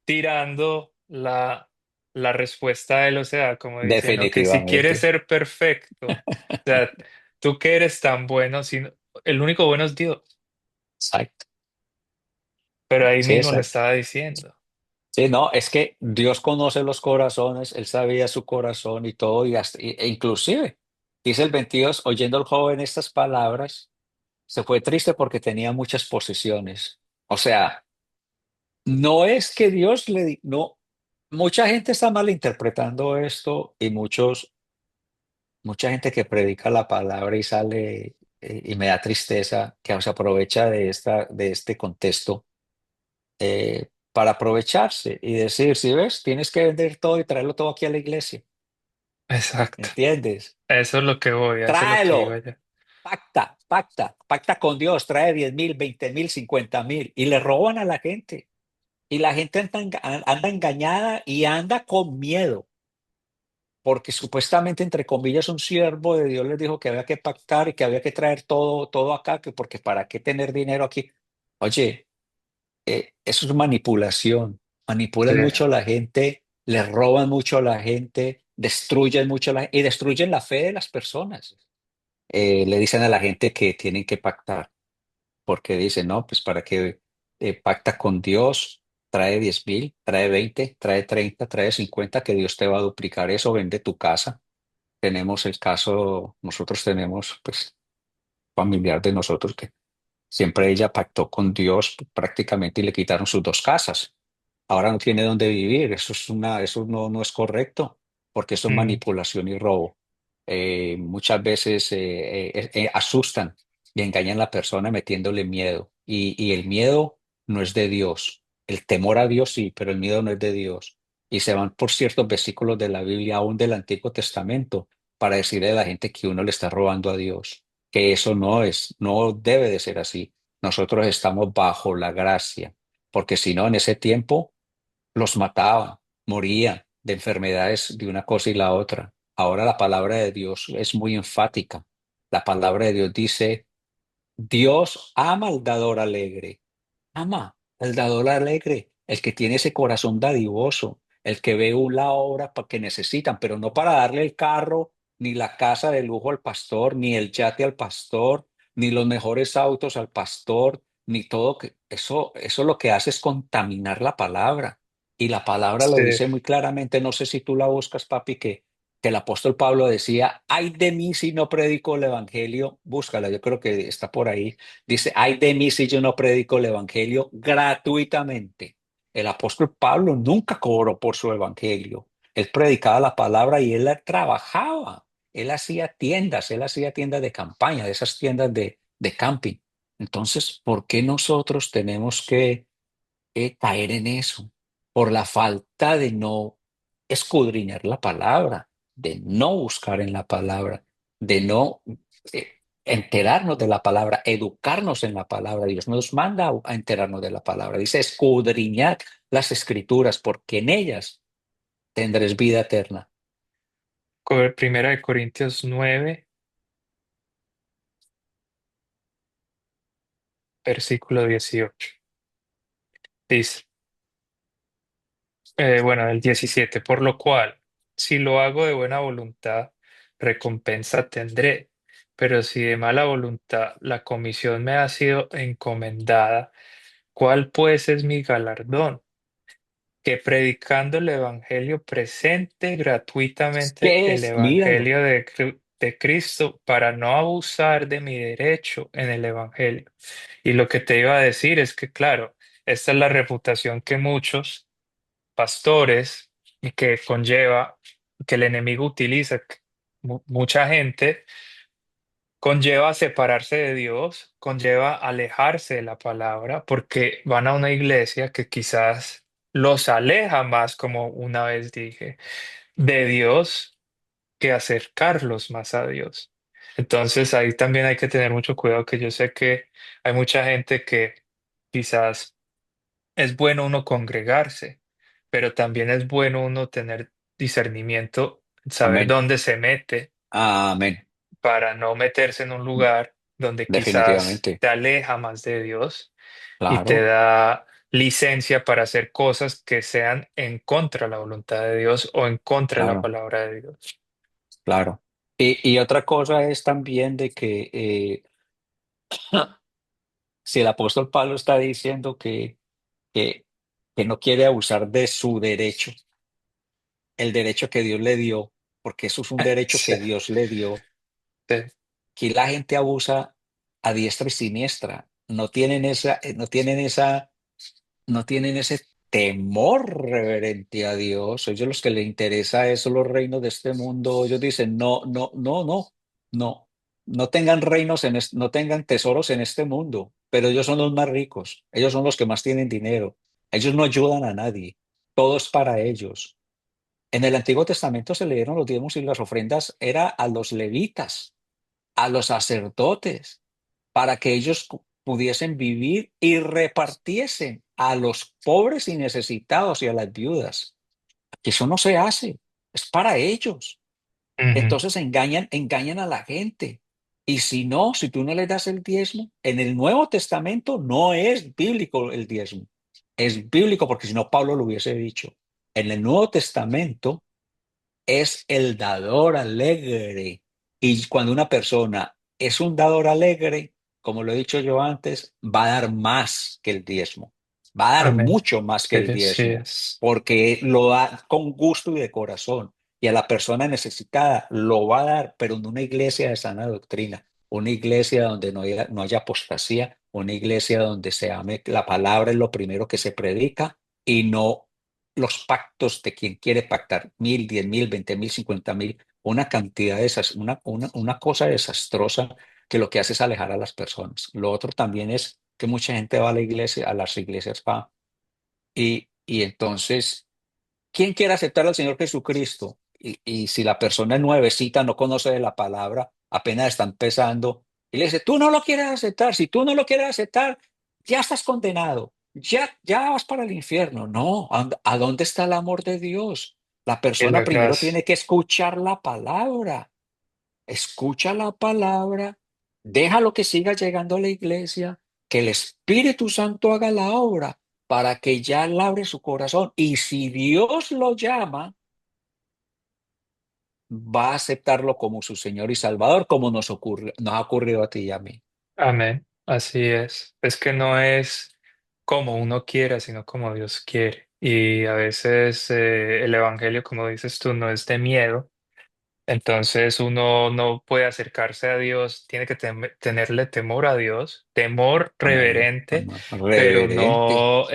tirando la respuesta a él, o sea, como diciendo que si quieres Definitivamente. ser perfecto, o sea, tú que eres tan bueno, sino, el único bueno es Dios, Exacto. pero ahí Sí, mismo lo exacto. estaba diciendo. Sí, no, es que Dios conoce los corazones, Él sabía su corazón y todo, e inclusive, dice el 22, oyendo el joven estas palabras, se fue triste porque tenía muchas posesiones. O sea, no es que Dios no, mucha gente está malinterpretando esto y mucha gente que predica la palabra y sale y me da tristeza que se aprovecha de este contexto para aprovecharse y decir, si ves, tienes que vender todo y traerlo todo aquí a la iglesia, Exacto. ¿entiendes? Eso es lo que voy, a eso es lo que iba Tráelo, ya. pacta con Dios, trae 10,000, 20,000, 50,000 y le roban a la gente. Y la gente anda engañada y anda con miedo, porque supuestamente, entre comillas, un siervo de Dios les dijo que había que pactar y que había que traer todo acá, que porque para qué tener dinero aquí. Oye, eso es manipulación. Sí, Manipulan mucho a la gente, le roban mucho a la gente, destruyen mucho a la gente y destruyen la fe de las personas. Le dicen a la gente que tienen que pactar, porque dicen, no, pues para que pacta con Dios, trae 10,000, trae 20, trae 30, trae 50, que Dios te va a duplicar eso, vende tu casa. Tenemos el caso, nosotros tenemos, pues, familiar de nosotros que siempre ella pactó con Dios prácticamente y le quitaron sus dos casas. Ahora no tiene dónde vivir. Eso no es correcto, porque eso es mm, manipulación y robo. Muchas veces asustan y engañan a la persona metiéndole miedo. Y el miedo no es de Dios. El temor a Dios sí, pero el miedo no es de Dios. Y se van por ciertos versículos de la Biblia, aún del Antiguo Testamento, para decirle a la gente que uno le está robando a Dios, que eso no debe de ser así. Nosotros estamos bajo la gracia, porque si no, en ese tiempo los mataban, morían de enfermedades de una cosa y la otra. Ahora la palabra de Dios es muy enfática. La palabra de Dios dice, Dios ama al dador alegre, ama al dador alegre, el que tiene ese corazón dadivoso, el que ve la obra que necesitan, pero no para darle el carro, ni la casa de lujo al pastor, ni el yate al pastor, ni los mejores autos al pastor, ni todo que eso lo que hace es contaminar la palabra. Y la palabra lo Sí, dice muy claramente, no sé si tú la buscas, papi, que el apóstol Pablo decía, ay de mí si no predico el evangelio, búscala, yo creo que está por ahí. Dice, ay de mí si yo no predico el evangelio gratuitamente. El apóstol Pablo nunca cobró por su evangelio. Él predicaba la palabra y él la trabajaba. Él hacía tiendas de campaña, de esas tiendas de camping. Entonces, ¿por qué nosotros tenemos que caer en eso? Por la falta de no escudriñar la palabra, de no buscar en la palabra, de no eh, enterarnos de la palabra, educarnos en la palabra. Dios nos manda a enterarnos de la palabra. Dice, escudriñad las escrituras, porque en ellas tendréis vida eterna. Primera de Corintios 9, versículo 18. Dice, bueno, el 17, por lo cual, si lo hago de buena voluntad, recompensa tendré, pero si de mala voluntad la comisión me ha sido encomendada, ¿cuál pues es mi galardón? Que predicando el Evangelio presente gratuitamente ¿Qué el es? Míralo. Evangelio de Cristo para no abusar de mi derecho en el Evangelio. Y lo que te iba a decir es que, claro, esta es la reputación que muchos pastores y que conlleva, que el enemigo utiliza, que mucha gente conlleva separarse de Dios, conlleva alejarse de la palabra, porque van a una iglesia que quizás los aleja más, como una vez dije, de Dios que acercarlos más a Dios. Entonces ahí también hay que tener mucho cuidado, que yo sé que hay mucha gente que quizás es bueno uno congregarse, pero también es bueno uno tener discernimiento, saber Amén. dónde se mete Amén. para no meterse en un lugar donde quizás Definitivamente. te aleja más de Dios y te Claro, da licencia para hacer cosas que sean en contra de la voluntad de Dios o en contra de la claro, palabra de Dios. claro. Y otra cosa es también de que si el apóstol Pablo está diciendo que, que no quiere abusar de su derecho, el derecho que Dios le dio, porque eso es un derecho Sí, que Dios le dio, sí. que la gente abusa a diestra y siniestra, no tienen ese temor reverente a Dios. Ellos los que les interesa eso, los reinos de este mundo, ellos dicen, no, no, no, no, no, no tengan reinos no tengan tesoros en este mundo, pero ellos son los más ricos, ellos son los que más tienen dinero, ellos no ayudan a nadie, todo es para ellos. En el Antiguo Testamento se le dieron los diezmos y las ofrendas, era a los levitas, a los sacerdotes, para que ellos pudiesen vivir y repartiesen a los pobres y necesitados y a las viudas. Eso no se hace, es para ellos. Ujú, Entonces engañan a la gente. Y si no, si tú no les das el diezmo, en el Nuevo Testamento no es bíblico el diezmo. Es bíblico porque si no, Pablo lo hubiese dicho. En el Nuevo Testamento es el dador alegre. Y cuando una persona es un dador alegre, como lo he dicho yo antes, va a dar más que el diezmo. Va a dar amén. mucho más que Sí, el sí diezmo, es. porque lo da con gusto y de corazón. Y a la persona necesitada lo va a dar, pero en una iglesia de sana doctrina, una iglesia donde no haya apostasía, una iglesia donde se ame la palabra es lo primero que se predica y no los pactos de quien quiere pactar 1.000, 10.000, 20.000, 50.000, una cantidad de esas, una cosa desastrosa que lo que hace es alejar a las personas. Lo otro también es que mucha gente va a la iglesia, a las iglesias va, y entonces, ¿quién quiere aceptar al Señor Jesucristo? Y si la persona es nuevecita, no conoce de la palabra, apenas está empezando, y le dice, tú no lo quieres aceptar, si tú no lo quieres aceptar, ya estás condenado, ya vas para el infierno. No, ¿a dónde está el amor de Dios? La Y persona la primero gracia. tiene que escuchar la palabra, escucha la palabra, déjalo que siga llegando a la iglesia, que el Espíritu Santo haga la obra. para que ya labre su corazón. Y si Dios lo llama, va a aceptarlo como su Señor y Salvador, como nos ha ocurrido a ti y a mí. Amén. Así es. Es que no es como uno quiera, sino como Dios quiere. Y a veces el evangelio, como dices tú, no es de miedo. Entonces uno no puede acercarse a Dios, tiene que tenerle temor a Dios, temor Amén. reverente, Amén. pero Reverente. no, no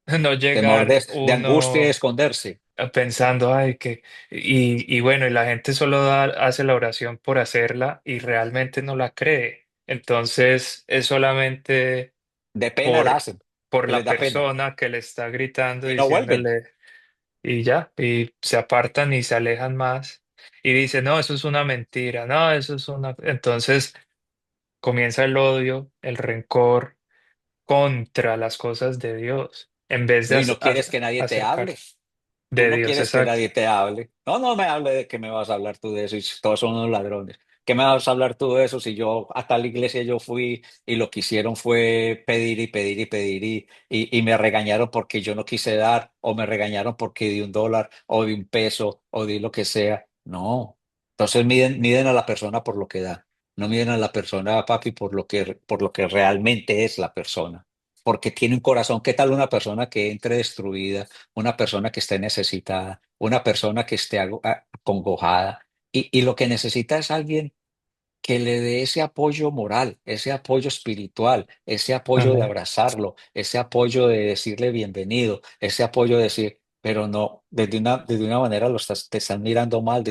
Temor llegar de angustia y uno esconderse. pensando, ay, que, y bueno, y la gente solo hace la oración por hacerla y realmente no la cree. Entonces es solamente De pena la por, hacen, por que la les da pena. persona que le está gritando, Y no vuelven. diciéndole, y ya, y se apartan y se alejan más. Y dice, no, eso es una mentira, no, eso es una... Entonces comienza el odio, el rencor contra las cosas de Dios, en vez de No, y no quieres que nadie te hable. acercar Tú de no Dios, quieres que exacto. nadie te hable. No, no me hable de que me vas a hablar tú de eso y si todos son unos ladrones. ¿Qué me vas a hablar tú de eso si yo a tal iglesia yo fui y lo que hicieron fue pedir y pedir y pedir y me regañaron porque yo no quise dar o me regañaron porque di $1 o di $1 o di lo que sea? No. Entonces miden a la persona por lo que da. No miden a la persona, papi, por lo que realmente es la persona. Porque tiene un corazón. ¿Qué tal una persona que entre destruida? Una persona que esté necesitada, una persona que esté acongojada. Y lo que necesita es alguien que le dé ese apoyo moral, ese apoyo espiritual, ese apoyo de Amén. abrazarlo, ese apoyo de decirle bienvenido, ese apoyo de decir, pero no, desde una manera te están mirando mal,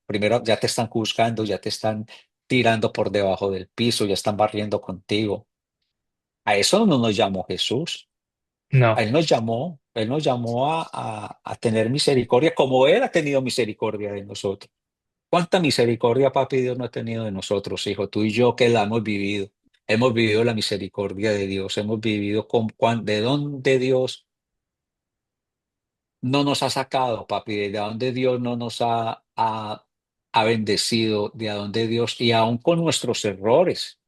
primero ya te están juzgando, ya te están tirando por debajo del piso, ya están barriendo contigo. A eso no nos llamó Jesús. No, Él nos llamó a tener misericordia como Él ha tenido misericordia de nosotros. ¿Cuánta misericordia, papi, Dios no ha tenido de nosotros, hijo? Tú y yo que la hemos vivido. Hemos vivido la misericordia de Dios, hemos vivido de dónde Dios no nos ha sacado, papi, de dónde Dios no nos ha bendecido, de dónde Dios, y aún con nuestros errores.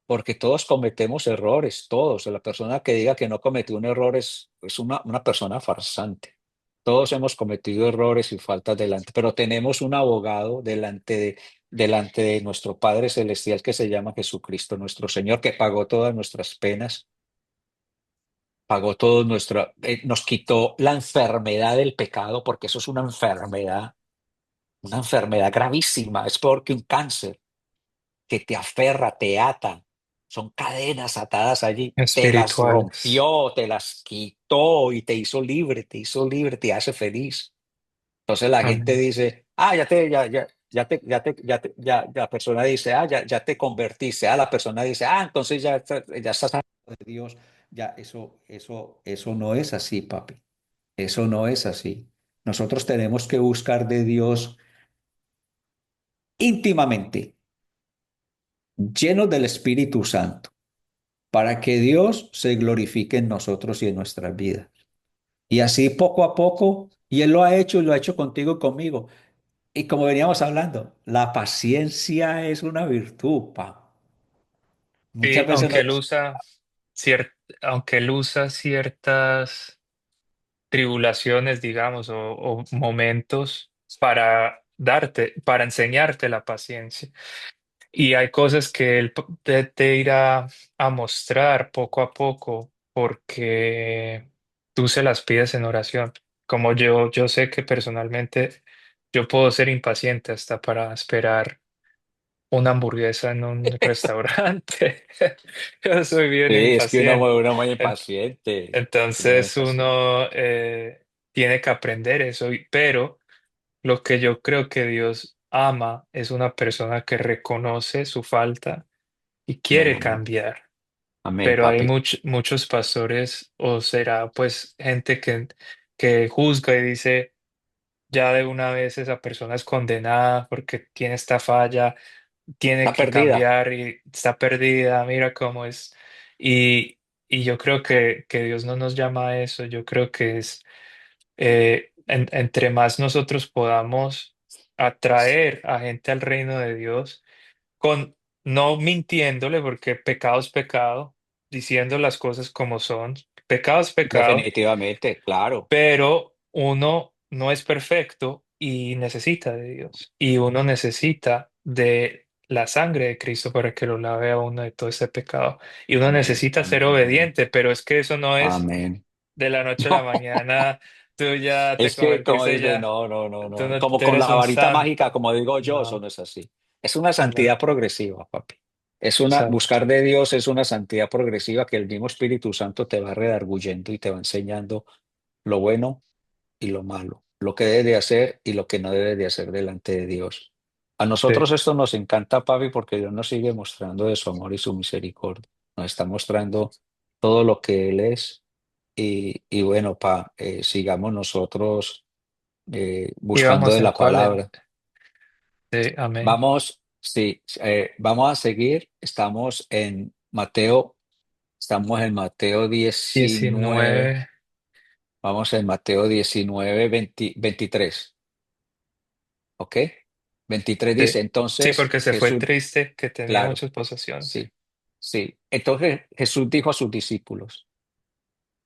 Porque todos cometemos errores, todos. La persona que diga que no cometió un error es una persona farsante. Todos hemos cometido errores y faltas delante, pero tenemos un abogado delante de nuestro Padre Celestial que se llama Jesucristo, nuestro Señor, que pagó todas nuestras penas, pagó todo nos quitó la enfermedad del pecado, porque eso es una enfermedad gravísima, es peor que un cáncer que te aferra, te ata. Son cadenas atadas allí. Te las espirituales. rompió, te las quitó y te hizo libre, te hace feliz. Entonces la gente Amén. dice, la persona dice, ya te convertiste. La persona dice, entonces ya estás alejado de Dios. Ya, eso no es así, papi. Eso no es así. Nosotros tenemos que buscar de Dios íntimamente, llenos del Espíritu Santo, para que Dios se glorifique en nosotros y en nuestras vidas. Y así poco a poco, y Él lo ha hecho y lo ha hecho contigo y conmigo. Y como veníamos hablando, la paciencia es una virtud, pa. Sí, Muchas veces nos... aunque él usa ciertas tribulaciones, digamos, o momentos para enseñarte la paciencia. Y hay cosas que él te irá a mostrar poco a poco porque tú se las pides en oración. Como yo sé que personalmente yo puedo ser impaciente hasta para esperar una hamburguesa en un restaurante. Yo soy bien Sí, es que impaciente. uno muy En- impaciente. Uno muy Entonces impaciente. uno tiene que aprender eso. Pero lo que yo creo que Dios ama es una persona que reconoce su falta y Amén, quiere amén. cambiar. Amén, Pero hay papi. muchos pastores o será pues gente que juzga y dice, ya de una vez esa persona es condenada porque tiene esta falla, tiene Está que perdida. cambiar y está perdida, mira cómo es. Y, y yo creo que Dios no nos llama a eso, yo creo que es, entre más nosotros podamos atraer a gente al reino de Dios, con, no mintiéndole, porque pecado es pecado, diciendo las cosas como son. Pecado es pecado, Definitivamente, claro. pero uno no es perfecto y necesita de Dios. Y uno necesita de la sangre de Cristo para que lo lave a uno de todo ese pecado. Y uno Amén, necesita ser amén, amén. obediente, pero es que eso no es Amén. de la noche a la mañana. Tú ya te Es que, como convertiste dice, ya, no, no, no, tú no. no Como tú con la eres un varita mágica, santo. como digo yo, eso No, no es así. Es una no, santidad progresiva, papi. exacto. Buscar de Dios es una santidad progresiva que el mismo Espíritu Santo te va redarguyendo y te va enseñando lo bueno y lo malo, lo que debes de hacer y lo que no debes de hacer delante de Dios. A Sí. nosotros esto nos encanta, papi, porque Dios nos sigue mostrando de su amor y su misericordia. Nos está mostrando todo lo que Él es y bueno, sigamos nosotros Y buscando vamos de en la cuál, palabra. sí, amén. Vamos, sí, vamos a seguir. Estamos en Mateo 19. 19. Vamos en Mateo 19 23. ¿Ok? 23 Sí. dice, Sí, entonces porque se fue Jesús, triste que tenía claro, muchas posesiones. sí, sí. Entonces Jesús dijo a sus discípulos,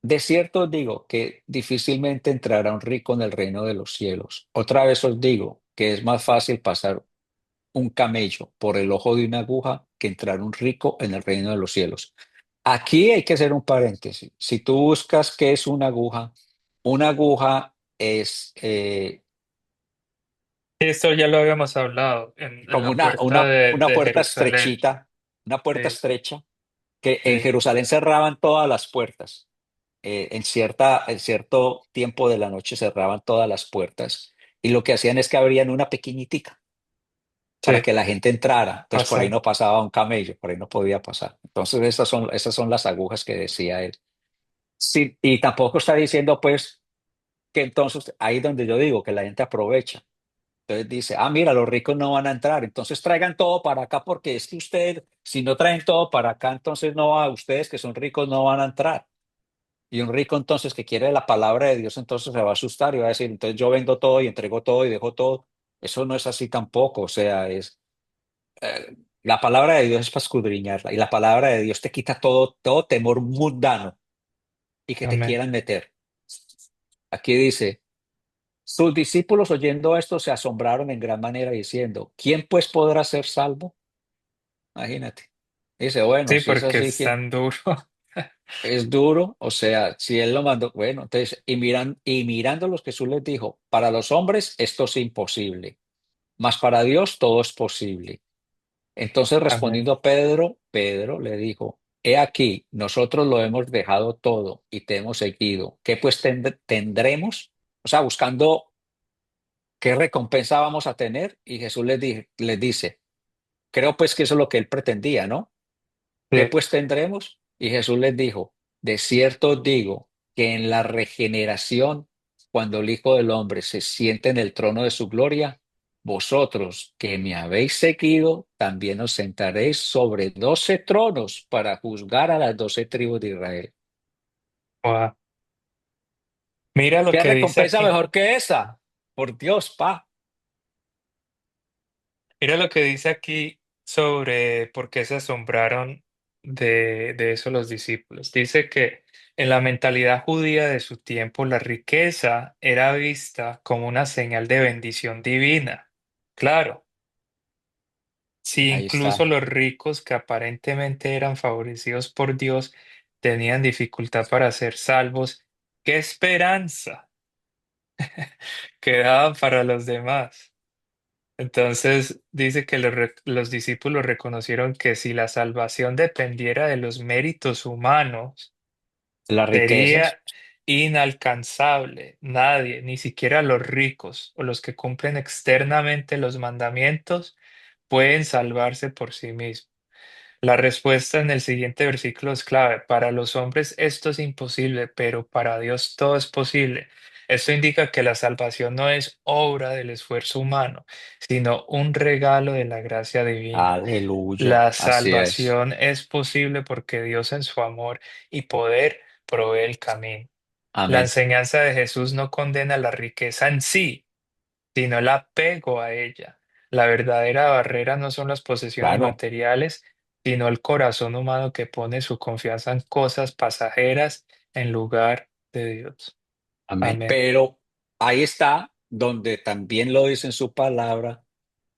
de cierto os digo que difícilmente entrará un rico en el reino de los cielos. Otra vez os digo que es más fácil pasar un camello por el ojo de una aguja que entrar un rico en el reino de los cielos. Aquí hay que hacer un paréntesis. Si tú buscas qué es una aguja es Esto ya lo habíamos hablado en como la puerta una de puerta Jerusalén. estrechita, una puerta Sí, estrecha, que en sí, Jerusalén cerraban todas las puertas. En cierto tiempo de la noche cerraban todas las puertas y lo que hacían es que abrían una pequeñitica para sí, que la gente entrara. Entonces por ahí pasa. no pasaba un camello, por ahí no podía pasar. Entonces esas son las agujas que decía él. Sí, y tampoco está diciendo pues que entonces ahí es donde yo digo que la gente aprovecha. Entonces dice, mira, los ricos no van a entrar, entonces traigan todo para acá porque es que ustedes, si no traen todo para acá, entonces no va, ustedes que son ricos no van a entrar. Y un rico entonces que quiere la palabra de Dios, entonces se va a asustar y va a decir, entonces yo vendo todo y entrego todo y dejo todo. Eso no es así tampoco, o sea, la palabra de Dios es para escudriñarla y la palabra de Dios te quita todo temor mundano y que te Amén. quieran meter. Aquí dice, sus discípulos oyendo esto se asombraron en gran manera diciendo, ¿quién pues podrá ser salvo? Imagínate. Dice, bueno, Sí, si es porque así, es que tan duro. es duro, o sea, si él lo mandó, bueno, entonces, y mirando los Jesús les dijo, para los hombres esto es imposible, mas para Dios todo es posible. Entonces Amén. respondiendo Pedro le dijo, he aquí, nosotros lo hemos dejado todo y te hemos seguido. ¿Qué pues tendremos? O sea, buscando qué recompensa vamos a tener. Y Jesús les dice, creo pues que eso es lo que él pretendía, ¿no? ¿Qué Sí. pues tendremos? Y Jesús les dijo, de cierto os digo que en la regeneración, cuando el Hijo del Hombre se siente en el trono de su gloria, vosotros que me habéis seguido, también os sentaréis sobre 12 tronos para juzgar a las 12 tribus de Israel. Wow. Mira lo ¿Qué que dice recompensa aquí. mejor que esa? Por Dios, pa. Mira lo que dice aquí sobre por qué se asombraron de eso los discípulos. Dice que en la mentalidad judía de su tiempo, la riqueza era vista como una señal de bendición divina. Claro, si Ahí incluso está. los ricos que aparentemente eran favorecidos por Dios tenían dificultad para ser salvos, ¿qué esperanza quedaba para los demás? Entonces dice que los discípulos reconocieron que si la salvación dependiera de los méritos humanos, Las riquezas, sería inalcanzable. Nadie, ni siquiera los ricos o los que cumplen externamente los mandamientos, pueden salvarse por sí mismos. La respuesta en el siguiente versículo es clave. Para los hombres esto es imposible, pero para Dios todo es posible. Esto indica que la salvación no es obra del esfuerzo humano, sino un regalo de la gracia divina. aleluya. La Así es. salvación es posible porque Dios en su amor y poder provee el camino. La Amén. enseñanza de Jesús no condena la riqueza en sí, sino el apego a ella. La verdadera barrera no son las posesiones Claro. materiales, sino el corazón humano que pone su confianza en cosas pasajeras en lugar de Dios. Amén. Amén. Pero ahí está donde también lo dice en su palabra,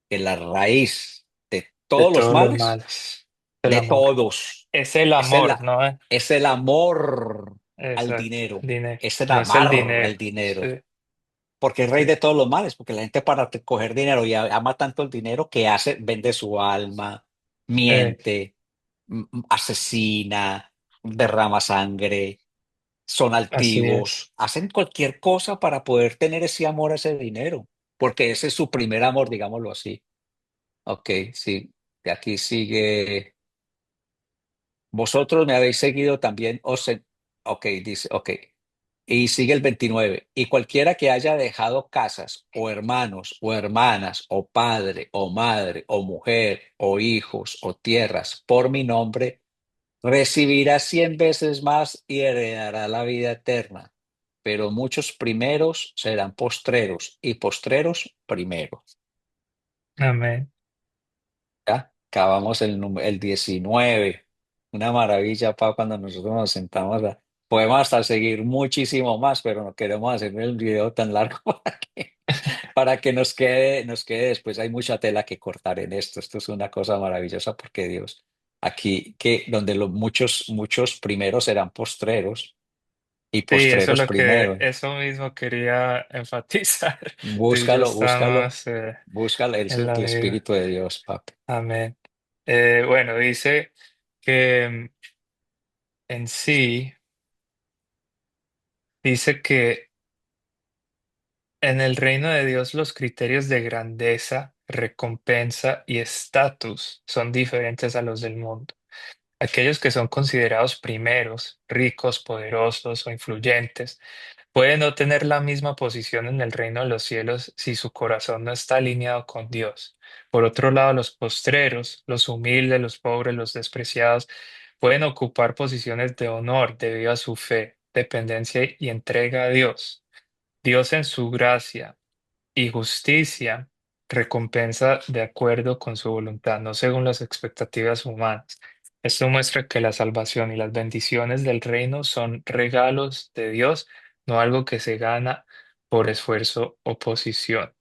que la raíz de De todos los todos los males, males, el de amor. todos, Es el es el, amor, ¿no? es el amor al Exacto, dinero, dinero. es el No es el amar al dinero. dinero, Sí, porque es rey sí, de todos los males, porque la gente para coger dinero y ama tanto el dinero que hace, vende su alma, eh, miente, asesina, derrama sangre, son así es. altivos, hacen cualquier cosa para poder tener ese amor a ese dinero, porque ese es su primer amor, digámoslo así. Ok, sí, de aquí sigue. Vosotros me habéis seguido también, ok, dice, ok. Y sigue el 29. Y cualquiera que haya dejado casas, o hermanos, o hermanas, o padre, o madre, o mujer, o hijos, o tierras, por mi nombre, recibirá 100 veces más y heredará la vida eterna. Pero muchos primeros serán postreros y postreros primeros. Amén. ¿Ya? Acabamos el 19. Una maravilla, pa, cuando nosotros nos sentamos podemos hasta seguir muchísimo más, pero no queremos hacer el video tan largo para que nos quede después. Hay mucha tela que cortar en esto. Esto es una cosa maravillosa porque Dios, aquí que donde muchos primeros serán postreros y Sí, eso es postreros lo que, primeros. eso mismo quería enfatizar. Tú y yo Búscalo, búscalo, estamos búscalo. Ese en es la el vida. Espíritu de Dios, papi. Amén. Bueno, dice que en sí, dice que en el reino de Dios los criterios de grandeza, recompensa y estatus son diferentes a los del mundo. Aquellos que son considerados primeros, ricos, poderosos o influyentes, pueden no tener la misma posición en el reino de los cielos si su corazón no está alineado con Dios. Por otro lado, los postreros, los humildes, los pobres, los despreciados, pueden ocupar posiciones de honor debido a su fe, dependencia y entrega a Dios. Dios en su gracia y justicia recompensa de acuerdo con su voluntad, no según las expectativas humanas. Esto muestra que la salvación y las bendiciones del reino son regalos de Dios, no algo que se gana por esfuerzo o posición.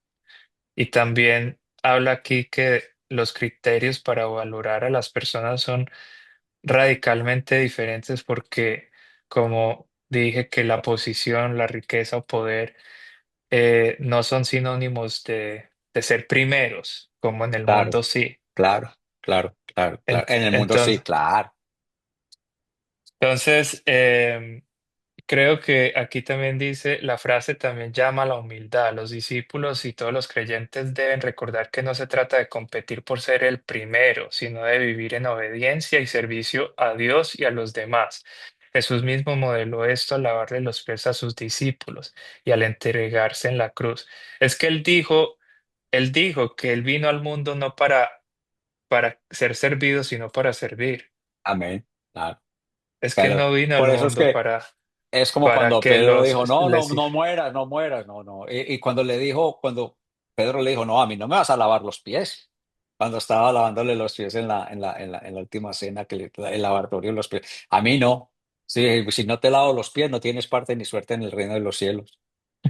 Y también habla aquí que los criterios para valorar a las personas son radicalmente diferentes porque, como dije, que la posición, la riqueza o poder no son sinónimos de ser primeros, como en el Claro, mundo sí. claro, claro, claro, claro. En el mundo sí, Entonces, claro. entonces, creo que aquí también dice, la frase también llama a la humildad. Los discípulos y todos los creyentes deben recordar que no se trata de competir por ser el primero, sino de vivir en obediencia y servicio a Dios y a los demás. Jesús mismo modeló esto al lavarle los pies a sus discípulos y al entregarse en la cruz. Es que él dijo que él vino al mundo no para ser servido, sino para servir. Amén. Claro, Es que él claro. no vino al Por eso es mundo que para, es como para cuando que Pedro los dijo, no, no, les no mueras, no mueras, no, no. Y cuando Pedro le dijo, no, a mí no me vas a lavar los pies. Cuando estaba lavándole los pies en la última cena, el lavatorio de los pies. A mí no. Sí, si no te lavo los pies, no tienes parte ni suerte en el reino de los cielos.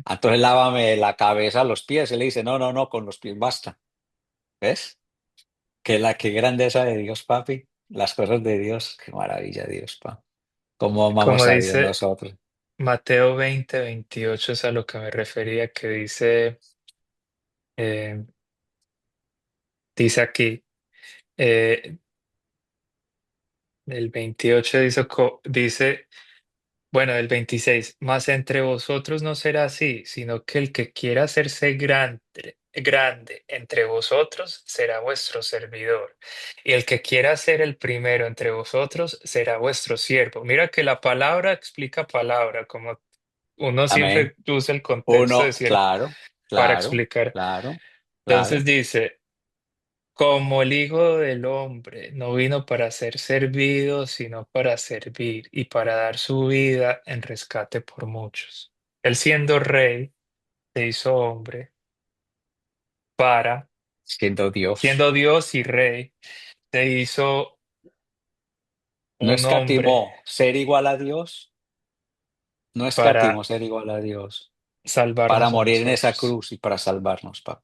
Entonces lávame la cabeza, los pies. Él le dice, no, no, no, con los pies basta. ¿Ves? Qué grandeza de Dios, papi. Las cosas de Dios, qué maravilla, Dios, papi. Cómo como amamos a Dios dice nosotros. Mateo 20:28 es a lo que me refería, que eh, dice aquí, eh, el 28 dice, bueno, el 26, mas entre vosotros no será así, sino que el que quiera hacerse grande entre vosotros será vuestro servidor, y el que quiera ser el primero entre vosotros será vuestro siervo. Mira que la palabra explica palabra, como uno Amén. siempre usa el contexto de Uno, cierto claro, para claro, explicar. claro, Entonces claro. dice, como el Hijo del Hombre no vino para ser servido, sino para servir y para dar su vida en rescate por muchos. Él siendo rey, se hizo hombre para, Siendo siendo Dios. Dios y rey, se hizo, No un hombre escatimó ser igual a Dios, no escatimó para ser igual a Dios para salvarnos a morir en esa nosotros. cruz y para salvarnos, papá.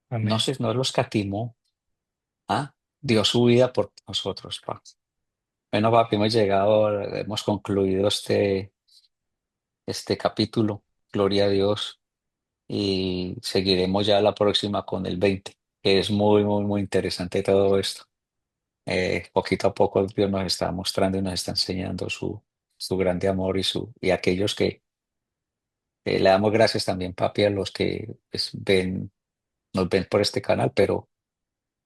No Amén. sé, no lo escatimó, ¿ah? Dio su vida por nosotros, papá. Bueno, papi, hemos llegado, hemos concluido este capítulo. Gloria a Dios. Y seguiremos ya la próxima con el 20, que es muy, muy, muy interesante todo esto. Poquito a poco Dios nos está mostrando y nos está enseñando su grande amor y aquellos que le damos gracias también, papi, a los que pues, nos ven por este canal, pero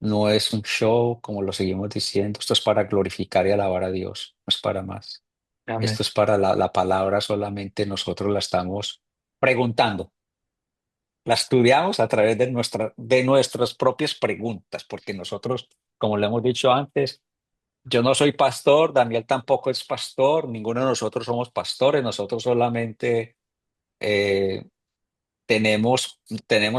no es un show, como lo seguimos diciendo. Esto es para glorificar y alabar a Dios, no es para más. Esto Amén. es para la palabra, solamente nosotros la estamos preguntando. La estudiamos a través de nuestras propias preguntas, porque nosotros, como le hemos dicho antes, yo no soy pastor, Daniel tampoco es pastor, ninguno de nosotros somos pastores, nosotros solamente eh, tenemos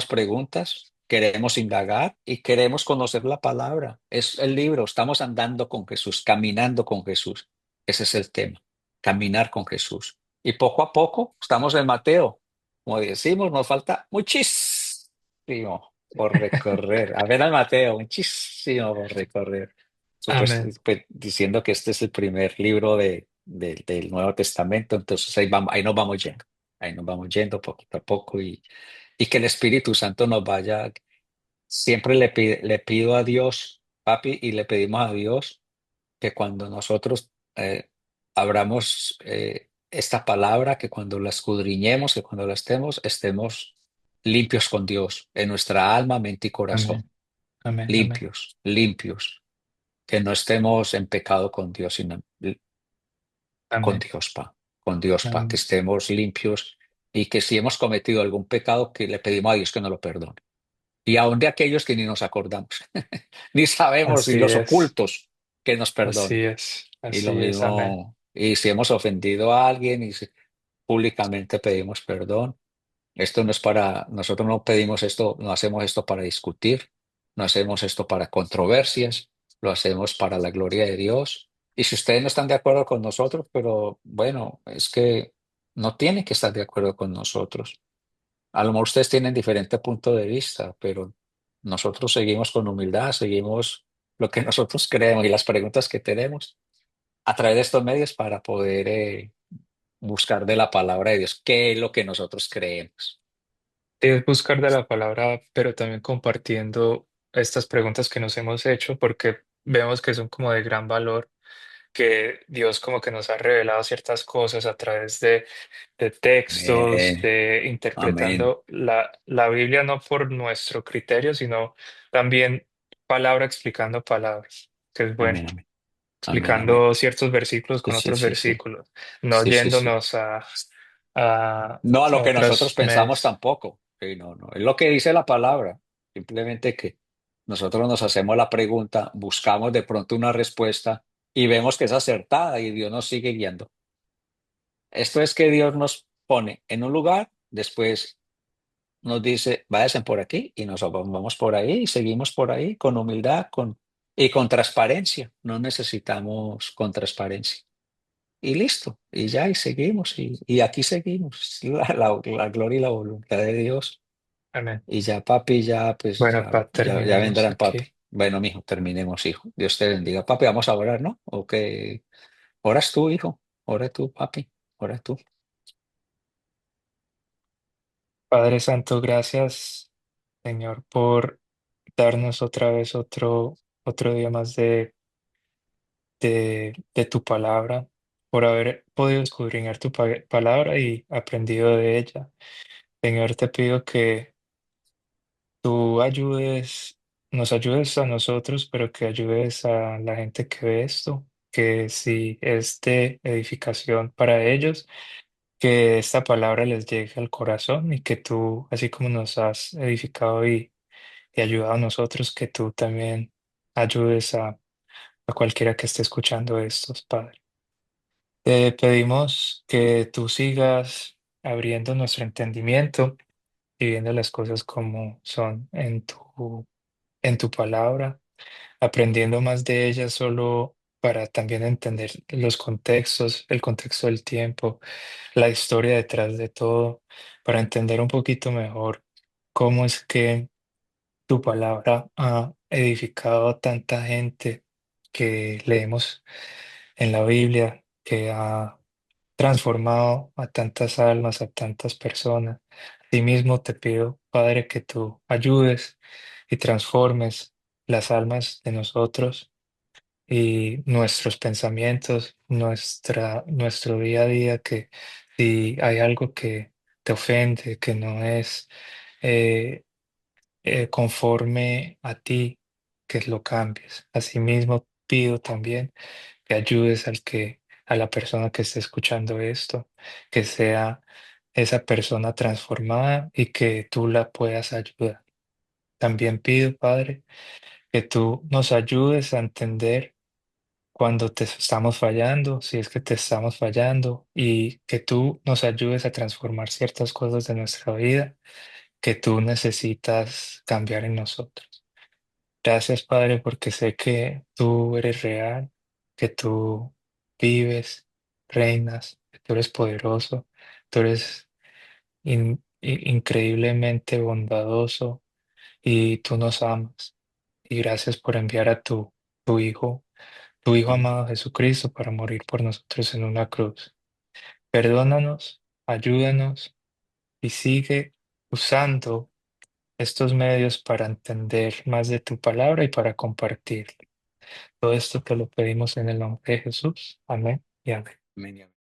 preguntas, queremos indagar y queremos conocer la palabra. Es el libro, estamos andando con Jesús, caminando con Jesús. Ese es el tema, caminar con Jesús. Y poco a poco estamos en Mateo. Como decimos, nos falta muchísimo por recorrer. A ver al Mateo, muchísimo por recorrer. Amén. Pues, diciendo que este es el primer libro del Nuevo Testamento, entonces ahí vamos, ahí nos vamos yendo. Ahí nos vamos yendo poquito a poco y que el Espíritu Santo nos vaya. Siempre le pido a Dios, papi, y le pedimos a Dios que cuando nosotros abramos esta palabra, que cuando la escudriñemos, que cuando la estemos limpios con Dios, en nuestra alma, mente y Amén. corazón. Amén. Amén. Limpios, limpios. Que no estemos en pecado con Dios, sino con Amén. Dios, con Dios, que Amén. estemos limpios y que si hemos cometido algún pecado, que le pedimos a Dios que nos lo perdone. Y aun de aquellos que ni nos acordamos, ni sabemos, y Así los es. ocultos, que nos perdone. Así es. Y lo Así es. Amén. mismo, y si hemos ofendido a alguien y si públicamente pedimos perdón, esto no es para, nosotros no pedimos esto, no hacemos esto para discutir, no hacemos esto para controversias, lo hacemos para la gloria de Dios. Y si ustedes no están de acuerdo con nosotros, pero bueno, es que no tienen que estar de acuerdo con nosotros. A lo mejor ustedes tienen diferente punto de vista, pero nosotros seguimos con humildad, seguimos lo que nosotros creemos y las preguntas que tenemos a través de estos medios para poder buscar de la palabra de Dios qué es lo que nosotros creemos. Es buscar de la palabra, pero también compartiendo estas preguntas que nos hemos hecho, porque vemos que son como de gran valor, que Dios como que nos ha revelado ciertas cosas a través de textos, Amén, de amén, interpretando la Biblia no por nuestro criterio, sino también palabra explicando palabras, que es bueno, amén, amén, amén, amén. explicando ciertos versículos Sí, con sí, otros sí, sí, versículos, no sí, sí, sí. yéndonos a No a lo que nosotros otras pensamos medios. tampoco. Sí, no, no. Es lo que dice la palabra. Simplemente que nosotros nos hacemos la pregunta, buscamos de pronto una respuesta y vemos que es acertada y Dios nos sigue guiando. Esto es que Dios nos pone en un lugar, después nos dice, váyanse por aquí y nos vamos por ahí y seguimos por ahí con humildad y con transparencia. No necesitamos con transparencia. Y listo, y ya, y seguimos, y aquí seguimos, la gloria y la voluntad de Dios. Amén. Y ya, papi, ya, pues, Bueno, pa, ya terminemos vendrán, papi. aquí. Bueno, mijo, terminemos, hijo. Dios te bendiga. Papi, vamos a orar, ¿no? ¿O qué? Oras tú, hijo. Ora tú, papi. Ora tú. Padre Santo, gracias, Señor, por darnos otra vez otro día más de tu palabra, por haber podido escudriñar tu palabra y aprendido de ella. Señor, te pido que tú nos ayudes a nosotros, pero que ayudes a la gente que ve esto, que si es de edificación para ellos, que esta palabra les llegue al corazón y que tú, así como nos has edificado y ayudado a nosotros, que tú también ayudes a cualquiera que esté escuchando estos, Padre. Te pedimos que tú sigas abriendo nuestro entendimiento y viendo las cosas como son en tu palabra, aprendiendo más de ellas solo. para también entender los contextos, el contexto del tiempo, la historia detrás de todo, para entender un poquito mejor cómo es que tu palabra ha edificado a tanta gente que leemos en la Biblia, que ha transformado a tantas almas, a tantas personas. Asimismo, te pido, Padre, que tú ayudes y transformes las almas de nosotros y nuestros pensamientos, nuestro día a día, que si hay algo que te ofende, que no es eh, conforme a ti, que lo cambies. Asimismo, pido también que ayudes a la persona que esté escuchando esto, que sea esa persona transformada y que tú la puedas ayudar. También pido, Padre, que tú nos ayudes a entender cuando te estamos fallando, si es que te estamos fallando, y que tú nos ayudes a transformar ciertas cosas de nuestra vida que tú necesitas cambiar en nosotros. Gracias, Padre, porque sé que tú eres real, que tú vives, reinas, que tú eres poderoso, tú eres increíblemente bondadoso y tú nos amas. Y gracias por enviar a tu Hijo, tu Hijo amado Jesucristo, para morir por nosotros en una cruz. Perdónanos, ayúdanos y sigue usando estos medios para entender más de tu palabra y para compartir. Todo esto te lo pedimos en el nombre de Jesús. Amén y amén. Amén.